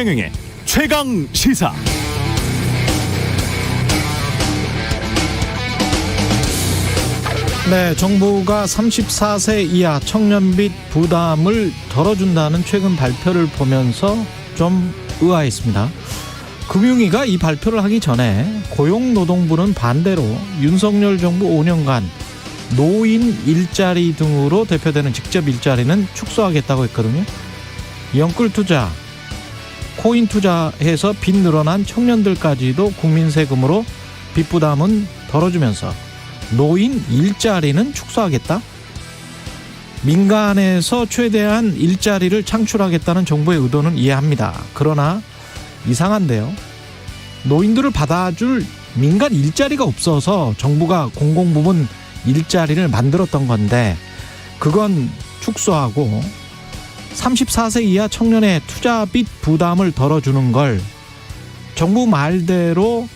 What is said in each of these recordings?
최경영의 최강 시사. 네, 정부가 34세 이하 청년빚 부담을 덜어준다는 최근 발표를 보면서 좀 의아했습니다. 금융위가 이 발표를 하기 전에 고용노동부는 반대로 윤석열 정부 5년간 노인 일자리 등으로 대표되는 직접 일자리는 축소하겠다고 했거든요. 영끌 투자, 코인 투자해서 빚 늘어난 청년들까지도 국민 세금으로 빚 부담은 덜어주면서 노인 일자리는 축소하겠다? 민간에서 최대한 일자리를 창출하겠다는 정부의 의도는 이해합니다. 그러나 이상한데요. 노인들을 받아줄 민간 일자리가 없어서 정부가 공공부문 일자리를 만들었던 건데 그건 축소하고 34세 이하 청년의 투자빚 부담을 덜어주는 걸 정부 말대로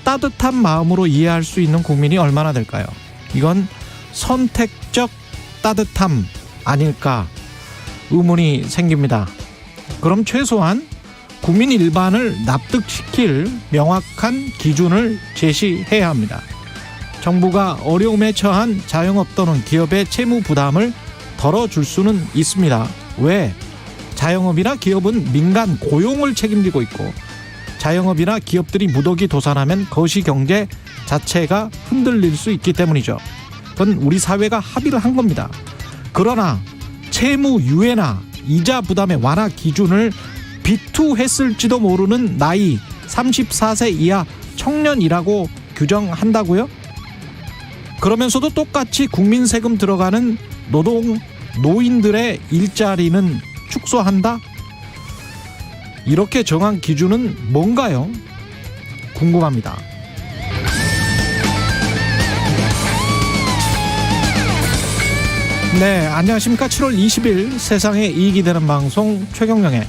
따뜻한 마음으로 이해할 수 있는 국민이 얼마나 될까요? 이건 선택적 따뜻함 아닐까 의문이 생깁니다. 그럼 최소한 국민 일반을 납득시킬 명확한 기준을 제시해야 합니다. 정부가 어려움에 처한 자영업 또는 기업의 채무 부담을 덜어줄 수는 있습니다. 왜? 자영업이나 기업은 민간 고용을 책임지고 있고 자영업이나 기업들이 무더기 도산하면 거시경제 자체가 흔들릴 수 있기 때문이죠. 그건 우리 사회가 합의를 한 겁니다. 그러나 채무 유예나 이자 부담의 완화 기준을 비투했을지도 모르는 나이 34세 이하 청년이라고 규정한다고요? 그러면서도 똑같이 국민 세금 들어가는 노인들의 일자리는 축소한다? 이렇게 정한 기준은 뭔가요? 궁금합니다. 네, 안녕하십니까. 7월 20일 세상에 이익이 되는 방송 최경영의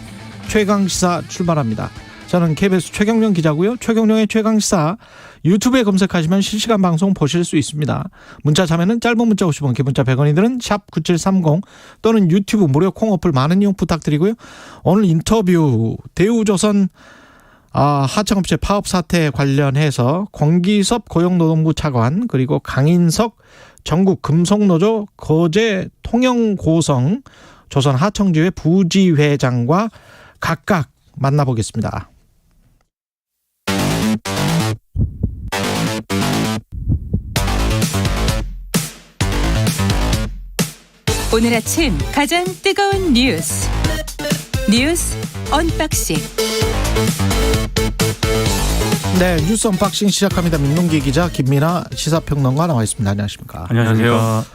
최강시사 출발합니다. 저는 KBS 최경영 기자고요. 최경영의 최강시사 유튜브에 검색하시면 실시간 방송 보실 수 있습니다. 문자 자면은 짧은 문자 50원, 긴 문자 100원이 드는 샵 9730 또는 유튜브 무료 콩 어플 많은 이용 부탁드리고요. 오늘 인터뷰 대우조선 하청업체 파업 사태 관련해서 권기섭 고용노동부 차관 그리고 강인석 전국 금속노조 거제 통영고성 조선 하청지회 부지회장과 각각 만나보겠습니다. 오늘 아침 가장 뜨거운 뉴스 언박싱. 네, 뉴스 언박싱 시작합니다. 민동기 기자, 김민아 시사평론가 나와 있습니다. 안녕하십니까? 안녕하세요.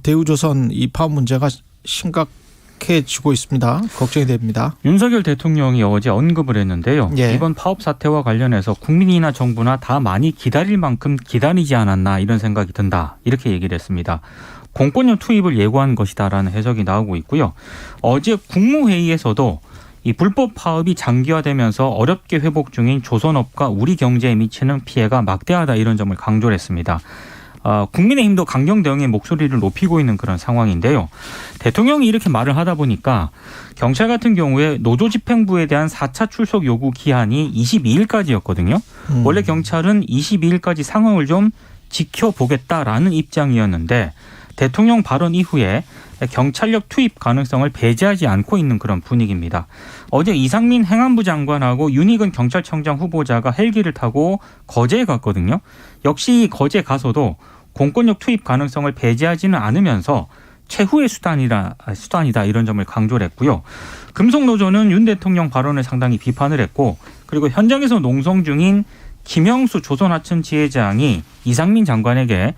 대우조선 이 파업 문제가 심각해지고 있습니다. 걱정이 됩니다. 윤석열 대통령이 어제 언급을 했는데요. 예. 이번 파업 사태와 관련해서 국민이나 정부나 다 많이 기다릴 만큼 기다리지 않았나 이런 생각이 든다. 이렇게 얘기를 했습니다. 공권력 투입을 예고한 것이다라는 해석이 나오고 있고요. 어제 국무회의에서도 이 불법 파업이 장기화되면서 어렵게 회복 중인 조선업과 우리 경제에 미치는 피해가 막대하다 이런 점을 강조를 했습니다. 국민의힘도 강경 대응의 목소리를 높이고 있는 그런 상황인데요. 대통령이 이렇게 말을 하다 보니까 경찰 같은 경우에 노조집행부에 대한 4차 출석 요구 기한이 22일까지였거든요. 원래 경찰은 22일까지 상황을 좀 지켜보겠다라는 입장이었는데 대통령 발언 이후에 경찰력 투입 가능성을 배제하지 않고 있는 그런 분위기입니다. 어제 이상민 행안부 장관하고 윤익은 경찰청장 후보자가 헬기를 타고 거제에 갔거든요. 역시 거제 가서도 공권력 투입 가능성을 배제하지는 않으면서 최후의 수단이다 이런 점을 강조를 했고요. 금속노조는 윤 대통령 발언을 상당히 비판을 했고 그리고 현장에서 농성 중인 김영수 조선하천 지회장이 이상민 장관에게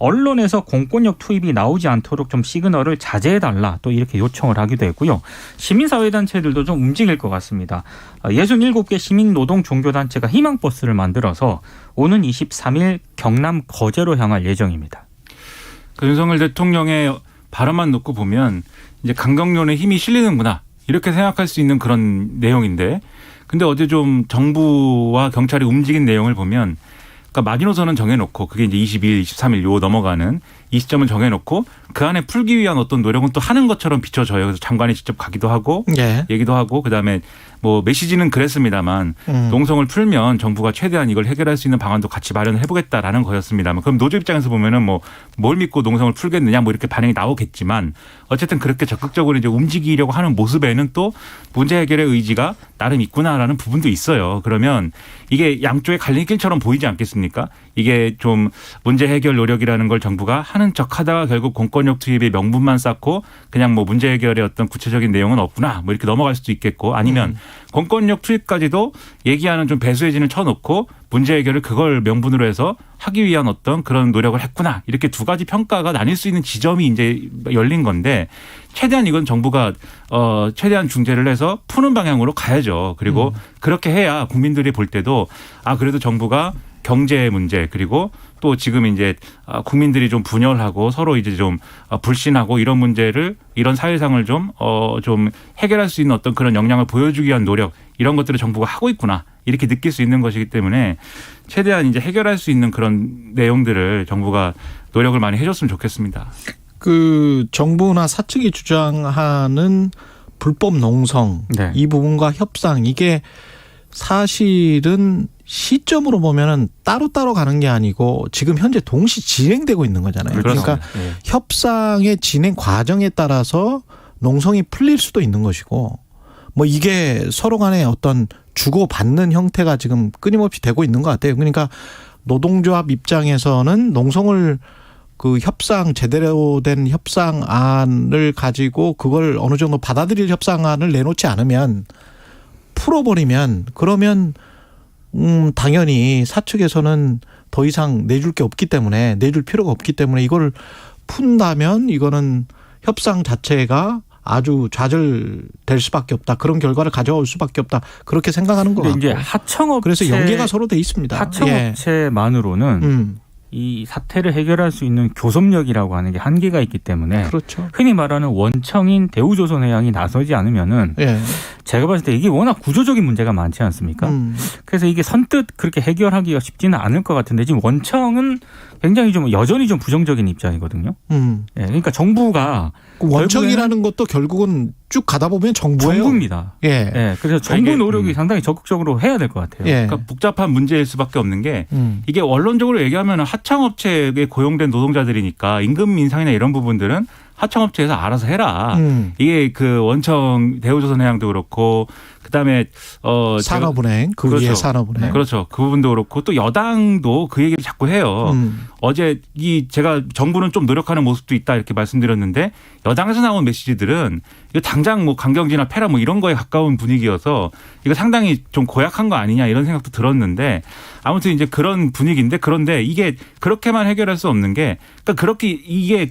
언론에서 공권력 투입이 나오지 않도록 좀 시그널을 자제해달라 또 이렇게 요청을 하기도 했고요. 시민사회단체들도 좀 움직일 것 같습니다. 67개 시민노동종교단체가 희망버스를 만들어서 오는 23일 경남 거제로 향할 예정입니다. 그 윤석열 대통령의 발언만 놓고 보면 이제 강경론에 힘이 실리는구나 이렇게 생각할 수 있는 그런 내용인데 근데 어제 좀 정부와 경찰이 움직인 내용을 보면 그러니까 마지노선은 정해놓고 그게 이제 22일, 23일 요 넘어가는 이 시점을 정해놓고 그 안에 풀기 위한 어떤 노력은 또 하는 것처럼 비춰져요. 그래서 장관이 직접 가기도 하고 예. 얘기도 하고 그다음에 뭐 메시지는 그랬습니다만 농성을 풀면 정부가 최대한 이걸 해결할 수 있는 방안도 같이 마련을 해보겠다라는 거였습니다만 그럼 노조 입장에서 보면은 뭐 뭘 믿고 농성을 풀겠느냐 뭐 이렇게 반응이 나오겠지만 어쨌든 그렇게 적극적으로 이제 움직이려고 하는 모습에는 또 문제 해결의 의지가 나름 있구나라는 부분도 있어요. 그러면 이게 양쪽의 갈림길처럼 보이지 않겠습니까? 이게 좀 문제 해결 노력이라는 걸 정부가 하는 척하다가 결국 공권력 투입의 명분만 쌓고 그냥 뭐 문제 해결의 어떤 구체적인 내용은 없구나 뭐 이렇게 넘어갈 수도 있겠고 아니면 공권력 투입까지도 얘기하는 좀 배수의 진을 쳐놓고 문제 해결을 그걸 명분으로 해서 하기 위한 어떤 그런 노력을 했구나 이렇게 두 가지 평가가 나뉠 수 있는 지점이 이제 열린 건데 최대한 이건 정부가 최대한 중재를 해서 푸는 방향으로 가야죠. 그리고 그렇게 해야 국민들이 볼 때도 아 그래도 정부가 경제 문제 그리고 또 지금 이제 국민들이 좀 분열하고 서로 이제 좀 불신하고 이런 문제를 이런 사회상을 좀 해결할 수 있는 어떤 그런 역량을 보여주기 위한 노력 이런 것들을 정부가 하고 있구나 이렇게 느낄 수 있는 것이기 때문에 최대한 이제 해결할 수 있는 그런 내용들을 정부가 노력을 많이 해줬으면 좋겠습니다. 그 정부나 사측이 주장하는 불법 농성 네. 이 부분과 협상 이게 사실은 시점으로 보면은 따로따로 가는 게 아니고 지금 현재 동시 진행되고 있는 거잖아요. 그러니까 네. 협상의 진행 과정에 따라서 농성이 풀릴 수도 있는 것이고 뭐 이게 서로 간에 어떤 주고받는 형태가 지금 끊임없이 되고 있는 것 같아요. 그러니까 노동조합 입장에서는 농성을 그 협상 제대로 된 협상안을 가지고 그걸 어느 정도 받아들일 협상안을 내놓지 않으면 풀어버리면 그러면 당연히 사측에서는 더 이상 내줄 게 없기 때문에 내줄 필요가 없기 때문에 이걸 푼다면 이거는 협상 자체가 아주 좌절될 수밖에 없다. 그런 결과를 가져올 수밖에 없다. 그렇게 생각하는 것 같고. 이제 하청업체 그래서 연계가 서로 돼 있습니다. 하청업체만으로는 이 사태를 해결할 수 있는 교섭력이라고 하는 게 한계가 있기 때문에 그렇죠. 흔히 말하는 원청인 대우조선해양이 나서지 않으면은 예. 제가 봤을 때 이게 워낙 구조적인 문제가 많지 않습니까? 그래서 이게 선뜻 그렇게 해결하기가 쉽지는 않을 것 같은데 지금 원청은 굉장히 좀 여전히 좀 부정적인 입장이거든요. 예, 그러니까 정부가 원청이라는 것도 결국은 쭉 가다 보면 정부예요. 정부입니다. 예. 예, 그래서 정부 노력이 상당히 적극적으로 해야 될 것 같아요. 예. 그러니까 복잡한 문제일 수밖에 없는 게 이게 원론적으로 얘기하면 하청업체에 고용된 노동자들이니까 임금 인상이나 이런 부분들은 하청업체에서 알아서 해라. 이게 그 원청 대우조선해양도 그렇고 그다음에 산업은행 그 그렇죠. 위에 산업은행 그렇죠. 그 부분도 그렇고 또 여당도 그 얘기를 자꾸 해요. 어제 제가 정부는 좀 노력하는 모습도 있다 이렇게 말씀드렸는데 여당에서 나온 메시지들은 이거 당장 뭐 강경지나 폐라 뭐 이런 거에 가까운 분위기여서 이거 상당히 좀 고약한 거 아니냐 이런 생각도 들었는데 아무튼 이제 그런 분위기인데 그런데 이게 그렇게만 해결할 수 없는 게 그러니까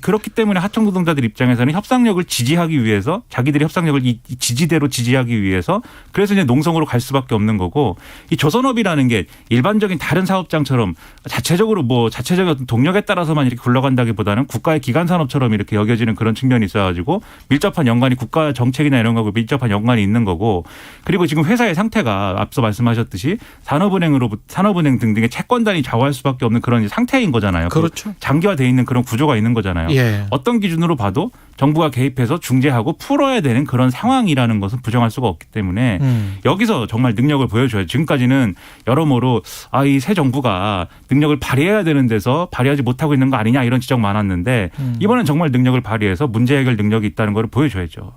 그렇기 때문에 하청 노동자들 입장에서는 협상력을 지지하기 위해서 자기들이 협상력을 이 지지대로 지지하기 위해서 그래서 이제 농성으로 갈 수밖에 없는 거고 이 조선업이라는 게 일반적인 다른 사업장처럼 자체적인 어떤 동력에 따라서만 이렇게 굴러간다기보다는 국가의 기간 산업처럼 이렇게 여겨지는 그런 측면이 있어가지고 밀접한 연관이 국가 정책이나 이런 거하고 밀접한 연관이 있는 거고 그리고 지금 회사의 상태가 앞서 말씀하셨듯이 산업은행 등등의 채권단이 좌우할 수밖에 없는 그런 상태인 거잖아요. 그렇죠. 장기화되어 있는 그런 구조가 있는 거잖아요. 예. 어떤 기준으로 봐도 정부가 개입해서 중재하고 풀어야 되는 그런 상황이라는 것은 부정할 수가 없기 때문에 여기서 정말 능력을 보여줘야 지금까지는 여러모로 이 새 정부가 능력을 발휘해야 되는 데서 발휘하지 못하고 있는 거 아니냐 이런 지적 많았는데 이번엔 정말 능력을 발휘해서 문제 해결 능력이 있다는 걸 보여줘야죠.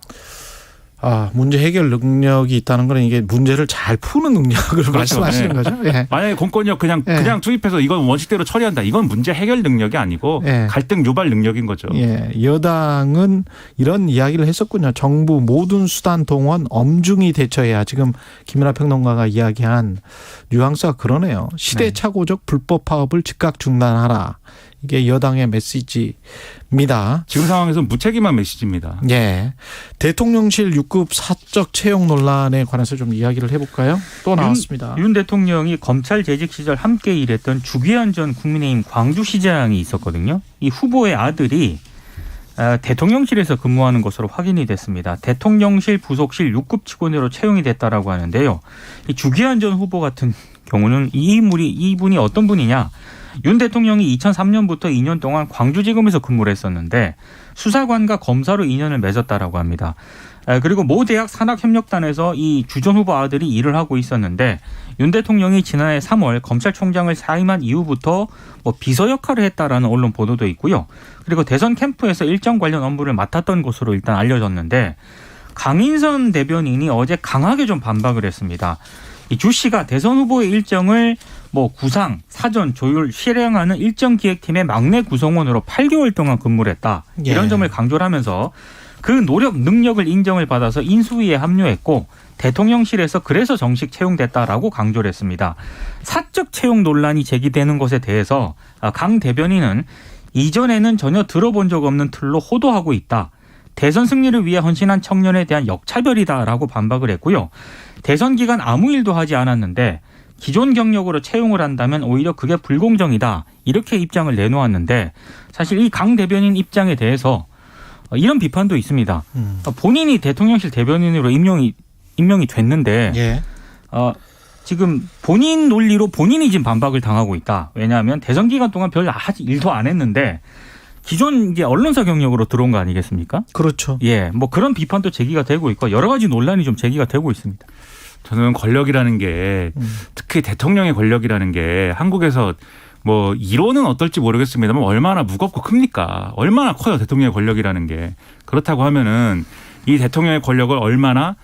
문제 해결 능력이 있다는 건 이게 문제를 잘 푸는 능력을 그렇죠. 말씀하시는 네. 거죠. 예. 만약에 공권력 그냥 투입해서 이건 원칙대로 처리한다. 이건 문제 해결 능력이 아니고 예. 갈등 유발 능력인 거죠. 예. 여당은 이런 이야기를 했었군요. 정부 모든 수단 동원 엄중히 대처해야 지금 김연아 평론가가 이야기한 뉘앙스가 그러네요. 시대착오적 불법 파업을 즉각 중단하라. 이게 여당의 메시지입니다. 지금 상황에서는 무책임한 메시지입니다. 예. 대통령실 6급 사적 채용 논란에 관해서 좀 이야기를 해볼까요? 또 나왔습니다. 윤 대통령이 검찰 재직 시절 함께 일했던 주기현 전 국민의힘 광주시장이 있었거든요. 이 후보의 아들이 대통령실에서 근무하는 것으로 확인이 됐습니다. 대통령실 부속실 6급 직원으로 채용이 됐다라고 하는데요. 이 주기현 전 후보 같은 경우는 이분이 어떤 분이냐? 윤 대통령이 2003년부터 2년 동안 광주지검에서 근무를 했었는데 수사관과 검사로 인연을 맺었다라고 합니다. 그리고 모 대학 산학협력단에서 이 주 전 후보 아들이 일을 하고 있었는데 윤 대통령이 지난해 3월 검찰총장을 사임한 이후부터 뭐 비서 역할을 했다라는 언론 보도도 있고요. 그리고 대선 캠프에서 일정 관련 업무를 맡았던 것으로 일단 알려졌는데 강인선 대변인이 어제 강하게 좀 반박을 했습니다. 이 주 씨가 대선 후보의 일정을 뭐 구상, 사전, 조율, 실행하는 일정기획팀의 막내 구성원으로 8개월 동안 근무를 했다. 이런 예. 점을 강조를 하면서 그 노력, 능력을 인정을 받아서 인수위에 합류했고 대통령실에서 그래서 정식 채용됐다라고 강조를 했습니다. 사적 채용 논란이 제기되는 것에 대해서 강 대변인은 이전에는 전혀 들어본 적 없는 틀로 호도하고 있다. 대선 승리를 위해 헌신한 청년에 대한 역차별이다라고 반박을 했고요. 대선 기간 아무 일도 하지 않았는데 기존 경력으로 채용을 한다면 오히려 그게 불공정이다. 이렇게 입장을 내놓았는데 사실 이 강 대변인 입장에 대해서 이런 비판도 있습니다. 본인이 대통령실 대변인으로 임명이 됐는데 예. 지금 본인 논리로 본인이 지금 반박을 당하고 있다. 왜냐하면 대선 기간 동안 별 일도 안 했는데 기존 이제 언론사 경력으로 들어온 거 아니겠습니까? 그렇죠. 예, 뭐 그런 비판도 제기가 되고 있고 여러 가지 논란이 좀 제기가 되고 있습니다. 저는 권력이라는 게 특히 대통령의 권력이라는 게 한국에서 뭐 이론은 어떨지 모르겠습니다만 얼마나 무겁고 큽니까? 얼마나 커요 대통령의 권력이라는 게. 그렇다고 하면은 이 대통령의 권력을 얼마나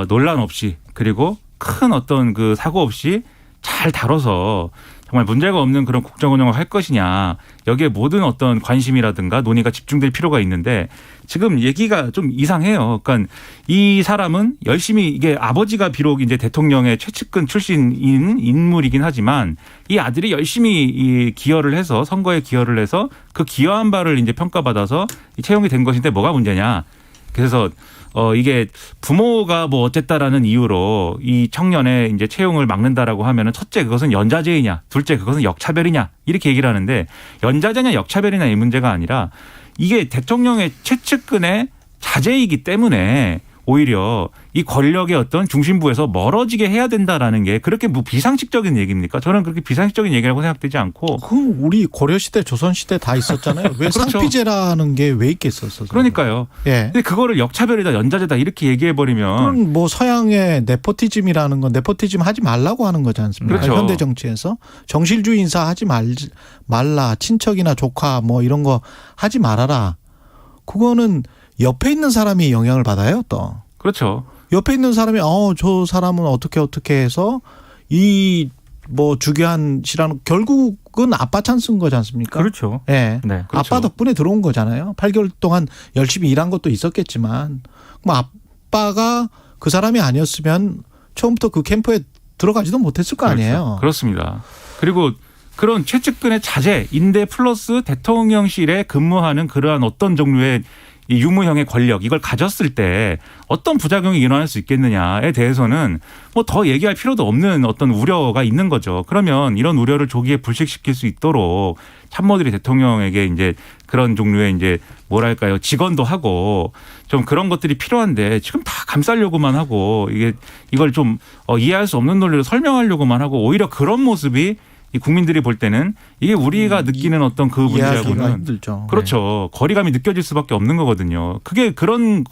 논란 없이 그리고 큰 어떤 그 사고 없이 잘 다뤄서 정말 문제가 없는 그런 국정 운영을 할 것이냐. 여기에 모든 어떤 관심이라든가 논의가 집중될 필요가 있는데 지금 얘기가 좀 이상해요. 그러니까 이 사람은 열심히 이게 아버지가 비록 이제 대통령의 최측근 출신인 인물이긴 하지만 이 아들이 열심히 이 기여를 해서 선거에 기여를 해서 그 기여한 바를 이제 평가받아서 채용이 된 것인데 뭐가 문제냐. 그래서 이게 부모가 뭐 어쨌다라는 이유로 이 청년의 이제 채용을 막는다라고 하면은 첫째 그것은 연자제이냐, 둘째 그것은 역차별이냐 이렇게 얘기를 하는데 연자제냐 역차별이냐 이 문제가 아니라 이게 대통령의 최측근의 자제이기 때문에 오히려 이 권력의 어떤 중심부에서 멀어지게 해야 된다라는 게 그렇게 뭐 비상식적인 얘기입니까? 저는 그렇게 비상식적인 얘기라고 생각되지 않고. 그럼 우리 고려시대 조선시대 다 있었잖아요. 왜 그렇죠. 상피제라는 게 왜 있겠었어요? 그러니까요. 예. 근데 그거를 역차별이다 연자제다 이렇게 얘기해버리면. 그럼 뭐 서양의 네포티즘이라는 건 네포티즘 하지 말라고 하는 거지 않습니까? 그렇죠. 현대 정치에서 정실주의 인사 하지 말라. 친척이나 조카 뭐 이런 거 하지 말아라. 그거는 옆에 있는 사람이 영향을 받아요 또. 그렇죠. 옆에 있는 사람이 저 사람은 어떻게 해서 이 뭐 주기한 씨라는 결국은 아빠 찬스인 거지 않습니까? 그렇죠. 예. 네. 그렇죠. 아빠 덕분에 들어온 거잖아요. 8개월 동안 열심히 일한 것도 있었겠지만 그럼 아빠가 그 사람이 아니었으면 처음부터 그 캠프에 들어가지도 못했을 거 아니에요. 그렇죠. 그렇습니다. 그리고 그런 최측근의 자제인데 플러스 대통령실에 근무하는 그러한 어떤 종류의 이 유무형의 권력 이걸 가졌을 때 어떤 부작용이 일어날 수 있겠느냐에 대해서는 뭐 더 얘기할 필요도 없는 어떤 우려가 있는 거죠. 그러면 이런 우려를 조기에 불식시킬 수 있도록 참모들이 대통령에게 이제 그런 종류의 이제 뭐랄까요 직언도 하고 좀 그런 것들이 필요한데 지금 다 감싸려고만 하고 이걸 좀 이해할 수 없는 논리로 설명하려고만 하고 오히려 그런 모습이 이 국민들이 볼 때는 이게 우리가 느끼는 어떤 그 이해하기가 문제하고는 힘들죠. 그렇죠. 거리감이 느껴질 수밖에 없는 거거든요. 그게 그런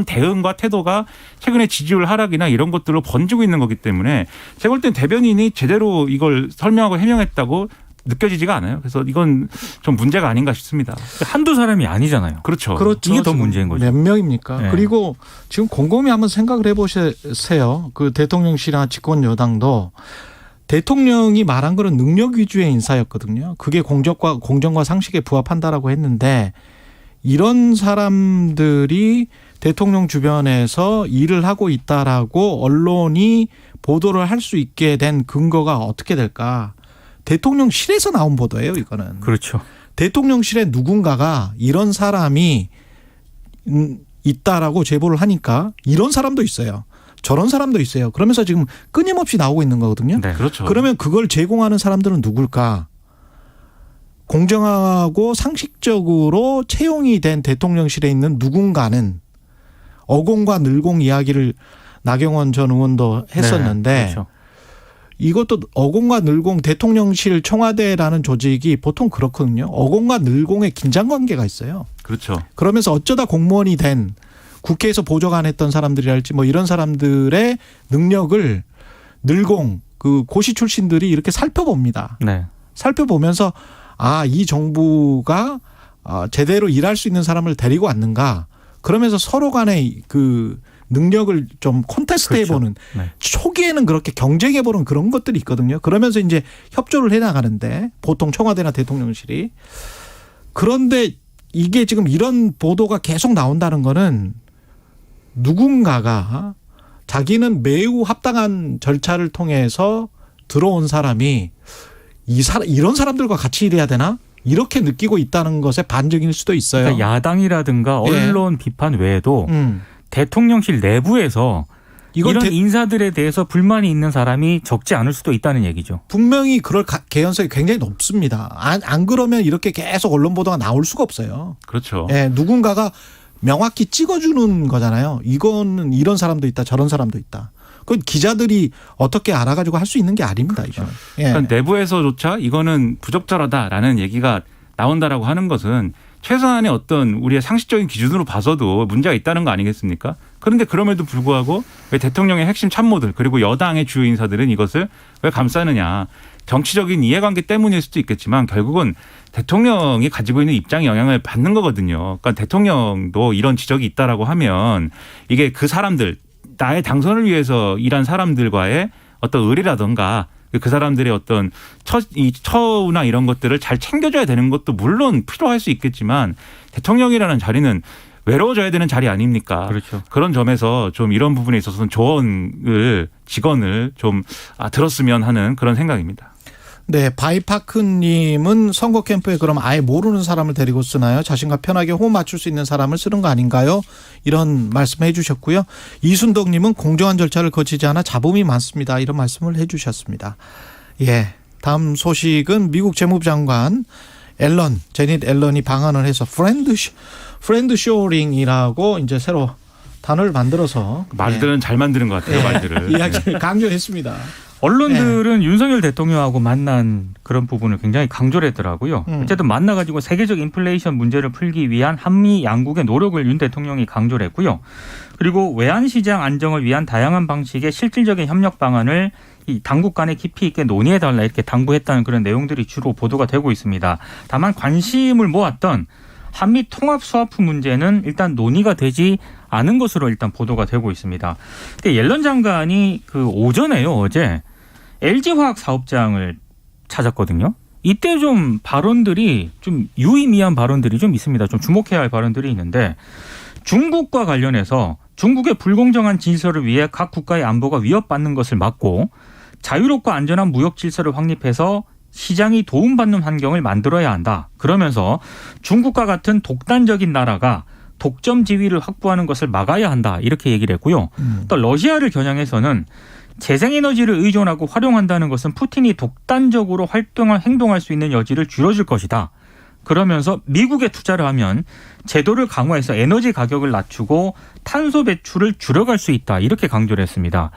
대응과 태도가 최근에 지지율 하락이나 이런 것들로 번지고 있는 거기 때문에 제가 볼 땐 대변인이 제대로 이걸 설명하고 해명했다고 느껴지지가 않아요. 그래서 이건 좀 문제가 아닌가 싶습니다. 한두 사람이 아니잖아요. 그렇죠. 그렇죠. 이게 더 문제인 거죠. 몇 명입니까? 네. 그리고 지금 곰곰이 한번 생각을 해보세요. 그 대통령실이나 집권 여당도 대통령이 말한 거는 능력 위주의 인사였거든요. 그게 공정과 상식에 부합한다라고 했는데 이런 사람들이 대통령 주변에서 일을 하고 있다라고 언론이 보도를 할 수 있게 된 근거가 어떻게 될까? 대통령실에서 나온 보도예요, 이거는. 그렇죠. 대통령실에 누군가가 이런 사람이 있다라고 제보를 하니까 이런 사람도 있어요. 저런 사람도 있어요. 그러면서 지금 끊임없이 나오고 있는 거거든요. 네. 그렇죠. 그러면 그걸 제공하는 사람들은 누굴까? 공정하고 상식적으로 채용이 된 대통령실에 있는 누군가는 어공과 늘공 이야기를 나경원 전 의원도 했었는데 네, 그렇죠. 이것도 어공과 늘공 대통령실 청와대라는 조직이 보통 그렇거든요. 어공과 늘공의 긴장 관계가 있어요. 그렇죠. 그러면서 어쩌다 공무원이 된 국회에서 보좌관 했던 사람들이랄지 뭐 이런 사람들의 능력을 늘공 그 고시 출신들이 이렇게 살펴봅니다. 네. 살펴보면서 이 정부가 제대로 일할 수 있는 사람을 데리고 왔는가. 그러면서 서로 간의 그 능력을 좀 콘테스트 그렇죠. 해보는 네. 초기에는 그렇게 경쟁해보는 그런 것들이 있거든요. 그러면서 이제 협조를 해나가는데 보통 청와대나 대통령실이. 그런데 이게 지금 이런 보도가 계속 나온다는 거는 누군가가 자기는 매우 합당한 절차를 통해서 들어온 사람이 이런 사람들과 같이 일해야 되나? 이렇게 느끼고 있다는 것의 반증일 수도 있어요. 그러니까 야당이라든가 언론 비판 외에도 대통령실 내부에서 이런 인사들에 대해서 불만이 있는 사람이 적지 않을 수도 있다는 얘기죠. 분명히 그럴 개연성이 굉장히 높습니다. 안 그러면 이렇게 계속 언론 보도가 나올 수가 없어요. 그렇죠. 예, 누군가가 명확히 찍어주는 거잖아요. 이거는 이런 사람도 있다, 저런 사람도 있다. 그건 기자들이 어떻게 알아가지고 할 수 있는 게 아닙니다. 그렇죠. 이건. 예. 그러니까 내부에서조차 이거는 부적절하다라는 얘기가 나온다라고 하는 것은 최소한의 어떤 우리의 상식적인 기준으로 봐서도 문제가 있다는 거 아니겠습니까? 그런데 그럼에도 불구하고 왜 대통령의 핵심 참모들 그리고 여당의 주요 인사들은 이것을 왜 감싸느냐. 정치적인 이해관계 때문일 수도 있겠지만 결국은 대통령이 가지고 있는 입장에 영향을 받는 거거든요. 그러니까 대통령도 이런 지적이 있다라고 하면 이게 그 사람들 나의 당선을 위해서 일한 사람들과의 어떤 의리라든가 그 사람들의 어떤 처우나 이런 것들을 잘 챙겨줘야 되는 것도 물론 필요할 수 있겠지만 대통령이라는 자리는 외로워져야 되는 자리 아닙니까? 그렇죠. 그런 점에서 좀 이런 부분에 있어서는 직원을 좀 들었으면 하는 그런 생각입니다. 네, 바이파크님은 선거 캠프에 그럼 아예 모르는 사람을 데리고 쓰나요? 자신과 편하게 호흡 맞출 수 있는 사람을 쓰는 거 아닌가요? 이런 말씀해 주셨고요. 이순덕님은 공정한 절차를 거치지 않아 잡음이 많습니다. 이런 말씀을 해 주셨습니다. 예, 다음 소식은 미국 재무부 장관 제닛 앨런이 방한을 해서 프렌드 쇼링이라고 이제 새로 단어를 만들어서 말들은 잘 만드는 것 같아요. 말들을. 이야기를 강조했습니다. 언론들은 윤석열 대통령하고 만난 그런 부분을 굉장히 강조를 했더라고요. 어쨌든 만나가지고 세계적 인플레이션 문제를 풀기 위한 한미 양국의 노력을 윤 대통령이 강조를 했고요. 그리고 외환시장 안정을 위한 다양한 방식의 실질적인 협력 방안을 이 당국 간에 깊이 있게 논의해달라 이렇게 당부했다는 그런 내용들이 주로 보도가 되고 있습니다. 다만 관심을 모았던 한미 통합 스와프 문제는 일단 논의가 되지 않은 것으로 일단 보도가 되고 있습니다. 근데 옐런 장관이 그 오전에요, 어제 LG화학 사업장을 찾았거든요. 이때 좀 발언들이 좀 유의미한 발언들이 좀 있습니다. 좀 주목해야 할 발언들이 있는데 중국과 관련해서 중국의 불공정한 질서를 위해 각 국가의 안보가 위협받는 것을 막고 자유롭고 안전한 무역 질서를 확립해서 시장이 도움받는 환경을 만들어야 한다. 그러면서 중국과 같은 독단적인 나라가 독점 지위를 확보하는 것을 막아야 한다. 이렇게 얘기를 했고요. 또 러시아를 겨냥해서는 재생에너지를 의존하고 활용한다는 것은 푸틴이 독단적으로 행동할 수 있는 여지를 줄여줄 것이다. 그러면서 미국에 투자를 하면 제도를 강화해서 에너지 가격을 낮추고 탄소 배출을 줄여갈 수 있다. 이렇게 강조를 했습니다.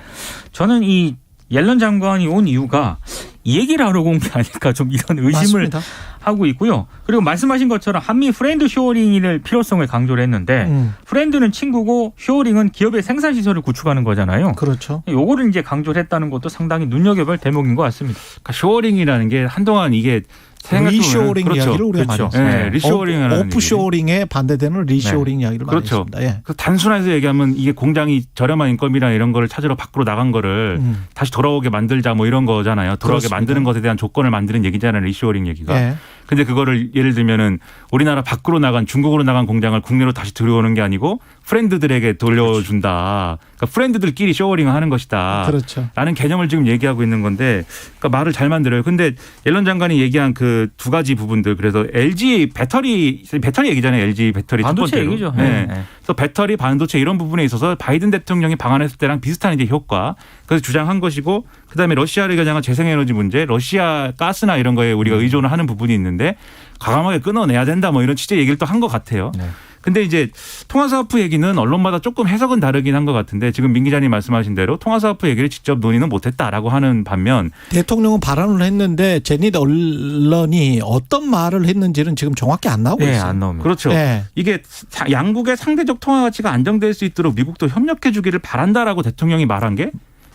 저는 이 옐런 장관이 온 이유가 이 얘기를 하러 온 게 아닐까 좀 이런 의심을 맞습니다. 하고 있고요. 그리고 말씀하신 것처럼 한미 프렌드 쇼어링을 필요성을 강조를 했는데 프렌드는 친구고 쇼어링은 기업의 생산시설을 구축하는 거잖아요. 그렇죠. 요거를 이제 강조를 했다는 것도 상당히 눈여겨볼 대목인 것 같습니다. 그러니까 쇼어링이라는 게 한동안 이게 리쇼어링 그렇죠. 이야기를 우리가 그렇죠. 많이 했어요. 네, 리쇼어링이라는 오프쇼어링에 반대되는 리쇼어링 이야기를 많이 그렇죠. 했습니다. 예. 단순해서 얘기하면 이게 공장이 저렴한 인건비나 이런 거를 찾으러 밖으로 나간 거를 다시 돌아오게 만들자 뭐 이런 거잖아요. 돌아오게 그렇습니다. 만드는 것에 대한 조건을 만드는 얘기잖아요. 리쇼어링 얘기가. 예. 근데 그거를 예를 들면은 우리나라 밖으로 나간 중국으로 나간 공장을 국내로 다시 들여오는 게 아니고 프렌드들에게 돌려준다. 그러니까 프렌드들끼리 쇼어링을 하는 것이다. 그렇죠. 라는 개념을 지금 얘기하고 있는 건데 그러니까 말을 잘 만들어요. 근데 옐런 장관이 얘기한 그 두 가지 부분들 그래서 LG 배터리 얘기잖아요. LG 배터리 반도체 첫 번째로. 얘기죠. 네. 네. 그래서 배터리 반도체 이런 부분에 있어서 바이든 대통령이 방한했을 때랑 비슷한 이제 효과 그래서 주장한 것이고 그다음에 러시아를 겨냥한 재생에너지 문제 러시아 가스나 이런 거에 우리가 의존을 하는 부분이 있는데 과감하게 끊어내야 된다 뭐 이런 취지의 얘기를 또 한 것 같아요. 네. 근데 이제 통화사업부 얘기는 언론마다 조금 해석은 다르긴 한 것 같은데 지금 민 기자님 말씀하신 대로 통화사업부 얘기를 직접 논의는 못했다라고 하는 반면 대통령은 발언을 했는데 제닛 언론이 어떤 말을 했는지는 지금 정확히 안 나오고 있어요. 안 나옵니다. 그렇죠. 네. 이게 양국의 상대적 통화 가치가 안정될 수 있도록 미국도 협력해 주기를 바란다라고 대통령이 말한 게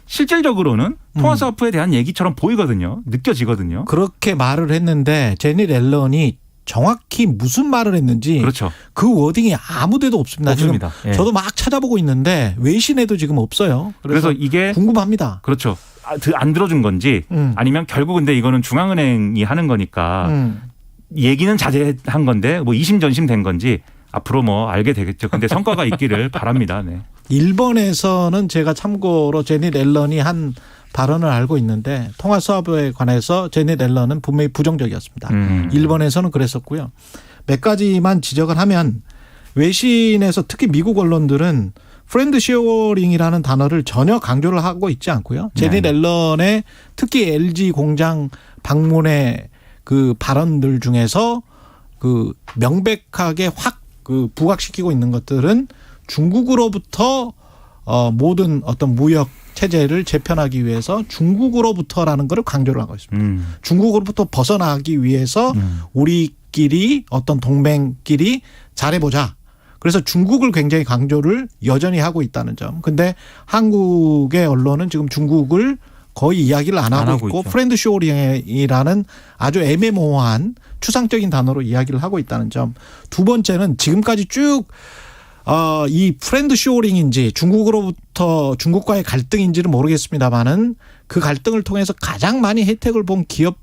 실질적으로는 통화사업부에 대한 얘기처럼 보이거든요. 느껴지거든요. 그렇게 말을 했는데 제닛 앨런이 정확히 무슨 말을 했는지 그렇죠. 그 워딩이 아무데도 없습니다. 없습니다. 지금 예. 저도 막 찾아보고 있는데 외신에도 지금 없어요. 그래서 이게 궁금합니다. 그렇죠. 안 들어준 건지 아니면 결국 근데 이거는 중앙은행이 하는 거니까 얘기는 자제한 건데 뭐 이심전심 된 건지 앞으로 뭐 알게 되겠죠. 근데 성과가 있기를 바랍니다. 네. 일본에서는 제가 참고로 제닛 앨런이 한 발언을 알고 있는데 통화사업에 관해서 제닛 앨런은 분명히 부정적이었습니다. 일본에서는 그랬었고요. 몇 가지만 지적을 하면 외신에서 특히 미국 언론들은 프렌드 쉐어링이라는 단어를 전혀 강조를 하고 있지 않고요. 제닛 앨런의 특히 LG 공장 방문의 그 발언들 중에서 그 명백하게 확 그 부각시키고 있는 것들은 중국으로부터 모든 어떤 무역 체제를 재편하기 위해서 중국으로부터라는 것을 강조를 하고 있습니다. 중국으로부터 벗어나기 위해서 우리끼리 어떤 동맹끼리 잘해보자. 그래서 중국을 굉장히 강조를 여전히 하고 있다는 점. 근데 한국의 언론은 지금 중국을 거의 이야기를 안 하고 있고 있죠. 프렌드 쇼링이라는 아주 애매모호한 추상적인 단어로 이야기를 하고 있다는 점. 두 번째는 지금까지 쭉 이 프렌드 쇼링인지 중국으로부터 중국과의 갈등인지는 모르겠습니다만은 그 갈등을 통해서 가장 많이 혜택을 본 기업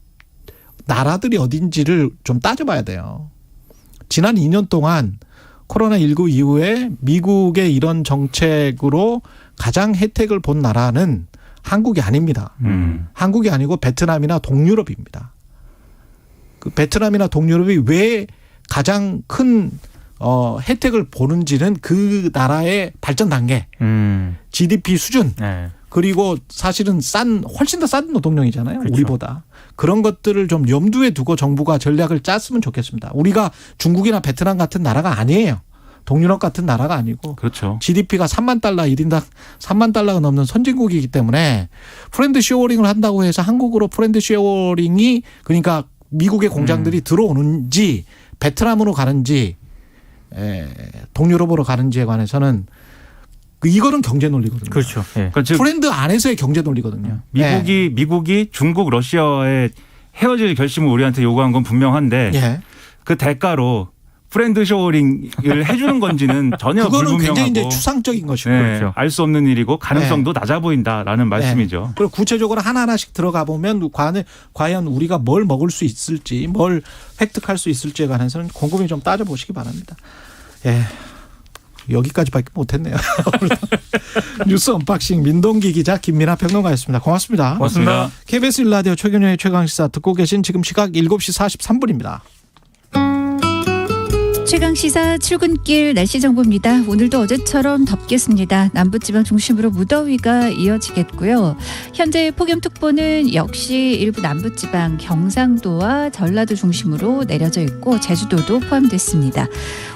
나라들이 어딘지를 좀 따져봐야 돼요. 지난 2년 동안 코로나19 이후에 미국의 이런 정책으로 가장 혜택을 본 나라는 한국이 아닙니다. 한국이 아니고 베트남이나 동유럽입니다. 그 베트남이나 동유럽이 왜 가장 큰 혜택을 보는지는 그 나라의 발전 단계, GDP 수준, 네. 그리고 사실은 훨씬 더 싼 노동력이잖아요. 그렇죠. 우리보다. 그런 것들을 좀 염두에 두고 정부가 전략을 짰으면 좋겠습니다. 우리가 중국이나 베트남 같은 나라가 아니에요. 동유럽 같은 나라가 아니고. 그렇죠. GDP가 3만 달러, 1인당 3만 달러가 넘는 선진국이기 때문에 프렌드 쉐어링을 한다고 해서 한국으로 프렌드 쉐어링이 그러니까 미국의 공장들이 들어오는지 베트남으로 가는지 동유럽으로 가는지에 관해서는 이거는 경제 논리거든요. 그렇죠. 예. 그러니까 즉 프렌드 안에서의 경제 논리거든요. 미국이 중국, 러시아의 헤어질 결심을 우리한테 요구한 건 분명한데 예. 그 대가로 프렌드 쇼링을 해주는 건지는 전혀 그거는 불분명하고 굉장히 이제 추상적인 것이고. 네, 알 수 없는 일이고 가능성도 낮아 보인다라는 말씀이죠. 그리고 구체적으로 하나하나씩 들어가 보면 과연 우리가 뭘 먹을 수 있을지 뭘 획득할 수 있을지에 관해서는 곰곰이 좀 따져보시기 바랍니다. 예. 여기까지밖에 못했네요. 뉴스 언박싱 민동기 기자 김민하 평론가였습니다. 고맙습니다. 고맙습니다. KBS 1라디오 최경영의 최강시사 듣고 계신 지금 시각 7시 43분입니다. 최강시사 출근길 날씨 정보입니다. 오늘도 어제처럼 덥겠습니다. 남부지방 중심으로 무더위가 이어지겠고요. 현재 폭염특보는 역시 일부 남부지방 경상도와 전라도 중심으로 내려져 있고 제주도도 포함됐습니다.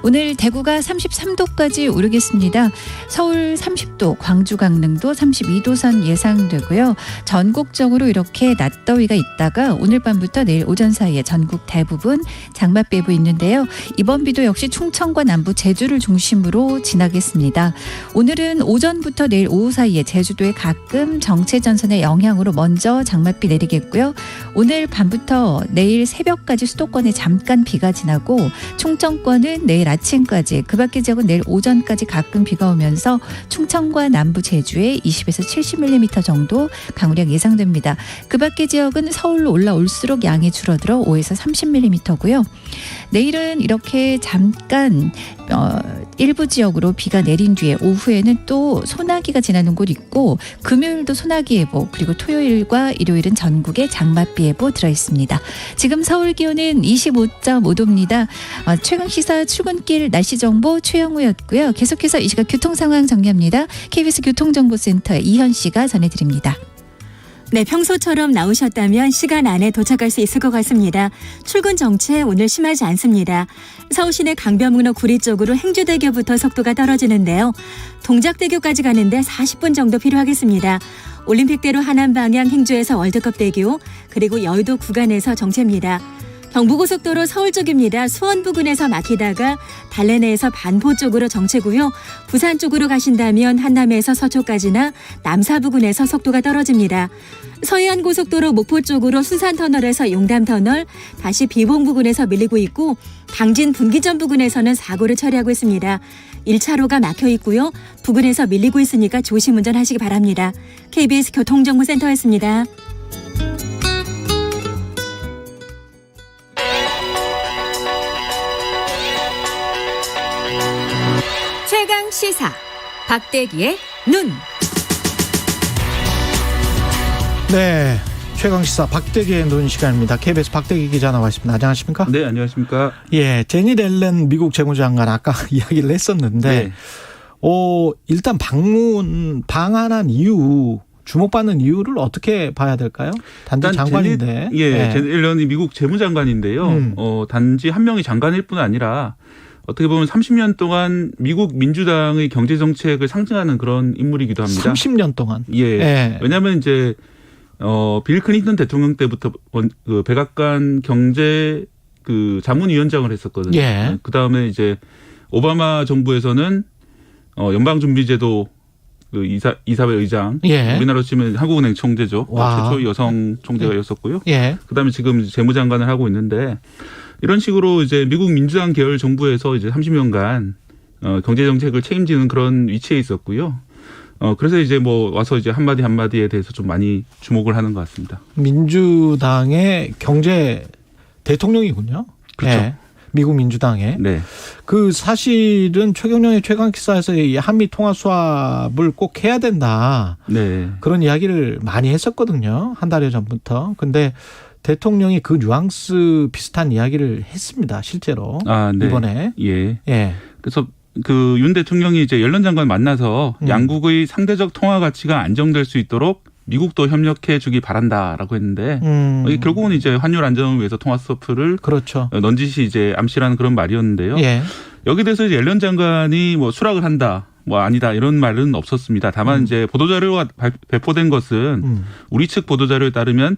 오늘 대구가 33도까지 오르겠습니다. 서울 30도, 광주 강릉도 32도 선 예상되고요. 전국적으로 이렇게 낮더위가 있다가 오늘 밤부터 내일 오전 사이에 전국 대부분 장맛비 예보 있는데요. 이번 비도 역시 충청과 남부 제주를 중심으로 지나겠습니다. 오늘은 오전부터 내일 오후 사이에 제주도에 가끔 정체전선의 영향으로 먼저 장맛비 내리겠고요. 오늘 밤부터 내일 새벽까지 수도권에 잠깐 비가 지나고 충청권은 내일 아침까지 그 밖의 지역은 내일 오전까지 가끔 비가 오면서 충청과 남부 제주에 20에서 70mm 정도 강우량 예상됩니다. 그 밖의 지역은 서울로 올라올수록 양이 줄어들어 5에서 30mm고요. 내일은 이렇게 잠깐 일부 지역으로 비가 내린 뒤에 오후에는 또 소나기가 지나는 곳 있고 금요일도 소나기 예보 그리고 토요일과 일요일은 전국에 장맛비 예보 들어있습니다. 지금 서울 기온은 25.5도입니다. 최강시사 출근길 날씨 정보 최영우였고요. 계속해서 이 시각 교통상황 정리합니다. KBS 교통정보센터 이현 씨가 전해드립니다. 네, 평소처럼 나오셨다면 시간 안에 도착할 수 있을 것 같습니다. 출근 정체 오늘 심하지 않습니다. 서울시내 강변북로 구리 쪽으로 행주대교부터 속도가 떨어지는데요. 동작대교까지 가는데 40분 정도 필요하겠습니다. 올림픽대로 하남 방향 행주에서 월드컵대교, 그리고 여의도 구간에서 정체입니다. 경부고속도로 서울 쪽입니다. 수원 부근에서 막히다가 달래내에서 반포 쪽으로 정체고요. 부산 쪽으로 가신다면 한남에서 서초까지나 남사 부근에서 속도가 떨어집니다. 서해안고속도로 목포 쪽으로 수산터널에서 용담터널, 다시 비봉 부근에서 밀리고 있고 당진 분기점 부근에서는 사고를 처리하고 있습니다. 1차로가 막혀 있고요. 부근에서 밀리고 있으니까 조심 운전하시기 바랍니다. KBS 교통정보센터였습니다. 최강 시사 박대기의 눈. 네, 최강시사 박대기의 눈 시간입니다. KBS 박대기 기자 나와 있습니다. 안녕하십니까? 네, 안녕하십니까? 예, 제니 렐렌 미국 재무장관 아까 이야기를 했었는데, 네. 일단 방한한 이유, 주목받는 이유를 어떻게 봐야 될까요? 단지 장관인데. 제니 렐런이 미국 재무장관인데요. 단지 한 명의 장관일 뿐 아니라 어떻게 보면 30년 동안 미국 민주당의 경제 정책을 상징하는 그런 인물이기도 합니다. 30년 동안. 예. 왜냐하면 이제 빌 클린턴 대통령 때부터 그 백악관 경제 그 자문위원장을 했었거든요. 예. 그 다음에 이제 오바마 정부에서는 연방준비제도 그 이사회 의장, 예. 우리나라로 치면 한국은행 총재죠. 최초 여성 총재가였었고요. 예. 그다음에 지금 재무장관을 하고 있는데 이런 식으로 이제 미국 민주당 계열 정부에서 이제 30년간 경제 정책을 책임지는 그런 위치에 있었고요. 그래서 이제 뭐 와서 이제 한마디에 대해서 좀 많이 주목을 하는 것 같습니다. 민주당의 경제 대통령이군요. 그렇죠. 네. 미국 민주당의. 네. 그 사실은 최경영의 최강기사에서 이 한미 통화 수합을 꼭 해야 된다. 네. 그런 이야기를 많이 했었거든요. 한 달여 전부터. 근데 대통령이 그 뉘앙스 비슷한 이야기를 했습니다. 실제로. 네. 이번에. 예. 그래서 그 윤 대통령이 이제 옐런 장관 만나서 양국의 상대적 통화 가치가 안정될 수 있도록 미국도 협력해 주기 바란다라고 했는데 이게 결국은 이제 환율 안정을 위해서 통화 스워프를 그렇죠. 넌지시 이제 암시라는 그런 말이었는데요. 예. 여기 대해서 이제 옐런 장관이 뭐 수락을 한다, 뭐 아니다 이런 말은 없었습니다. 다만 이제 보도자료가 배포된 것은 우리 측 보도자료에 따르면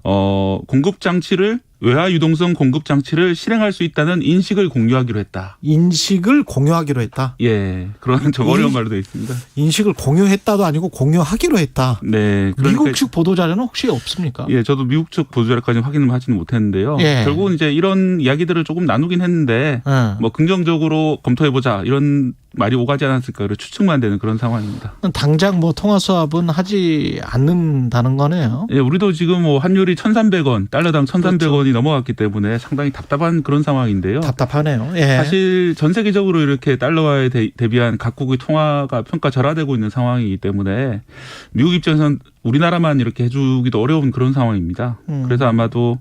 공급 장치를 외화 유동성 공급 장치를 실행할 수 있다는 인식을 공유하기로 했다. 인식을 공유하기로 했다. 예, 그런 좀 어려운 말로 되어 있습니다. 인식을 공유했다도 아니고 공유하기로 했다. 네, 그러니까 미국 측 보도자료는 혹시 없습니까? 예, 저도 미국 측 보도자료까지 확인을 하지는 못했는데요. 예. 결국은 이제 이런 이야기들을 조금 나누긴 했는데 뭐 긍정적으로 검토해보자 이런 말이 오가지 않았을까 그래 추측만 되는 그런 상황입니다. 당장 뭐 통화 수합은 하지 않는다는 거네요. 예, 우리도 지금 뭐 환율이 1,300원, 달러당 1,300원이 넘어갔기 때문에 상당히 답답한 그런 상황인데요. 답답하네요. 예. 사실 전 세계적으로 이렇게 달러화에 대비한 각국의 통화가 평가절하되고 있는 상황이기 때문에 미국 입장에서는 우리나라만 이렇게 해주기도 어려운 그런 상황입니다. 그래서 아마도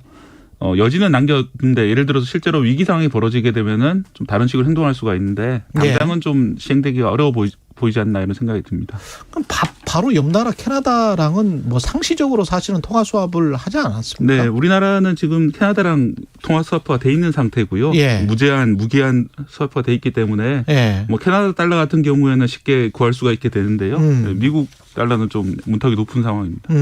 여지는 남겼는데 예를 들어서 실제로 위기 상황이 벌어지게 되면은 좀 다른 식으로 행동할 수가 있는데 당장은 좀 시행되기가 어려워 보이지 않나 이런 생각이 듭니다. 그럼 바로 옆 나라 캐나다랑은 뭐 상시적으로 사실은 통화 수합을 하지 않았습니까? 네, 우리나라는 지금 캐나다랑 통화 수합화가 돼 있는 상태고요. 예. 무기한 수합화가 돼 있기 때문에 예. 뭐 캐나다 달러 같은 경우에는 쉽게 구할 수가 있게 되는데요. 미국 달러는 좀 문턱이 높은 상황입니다.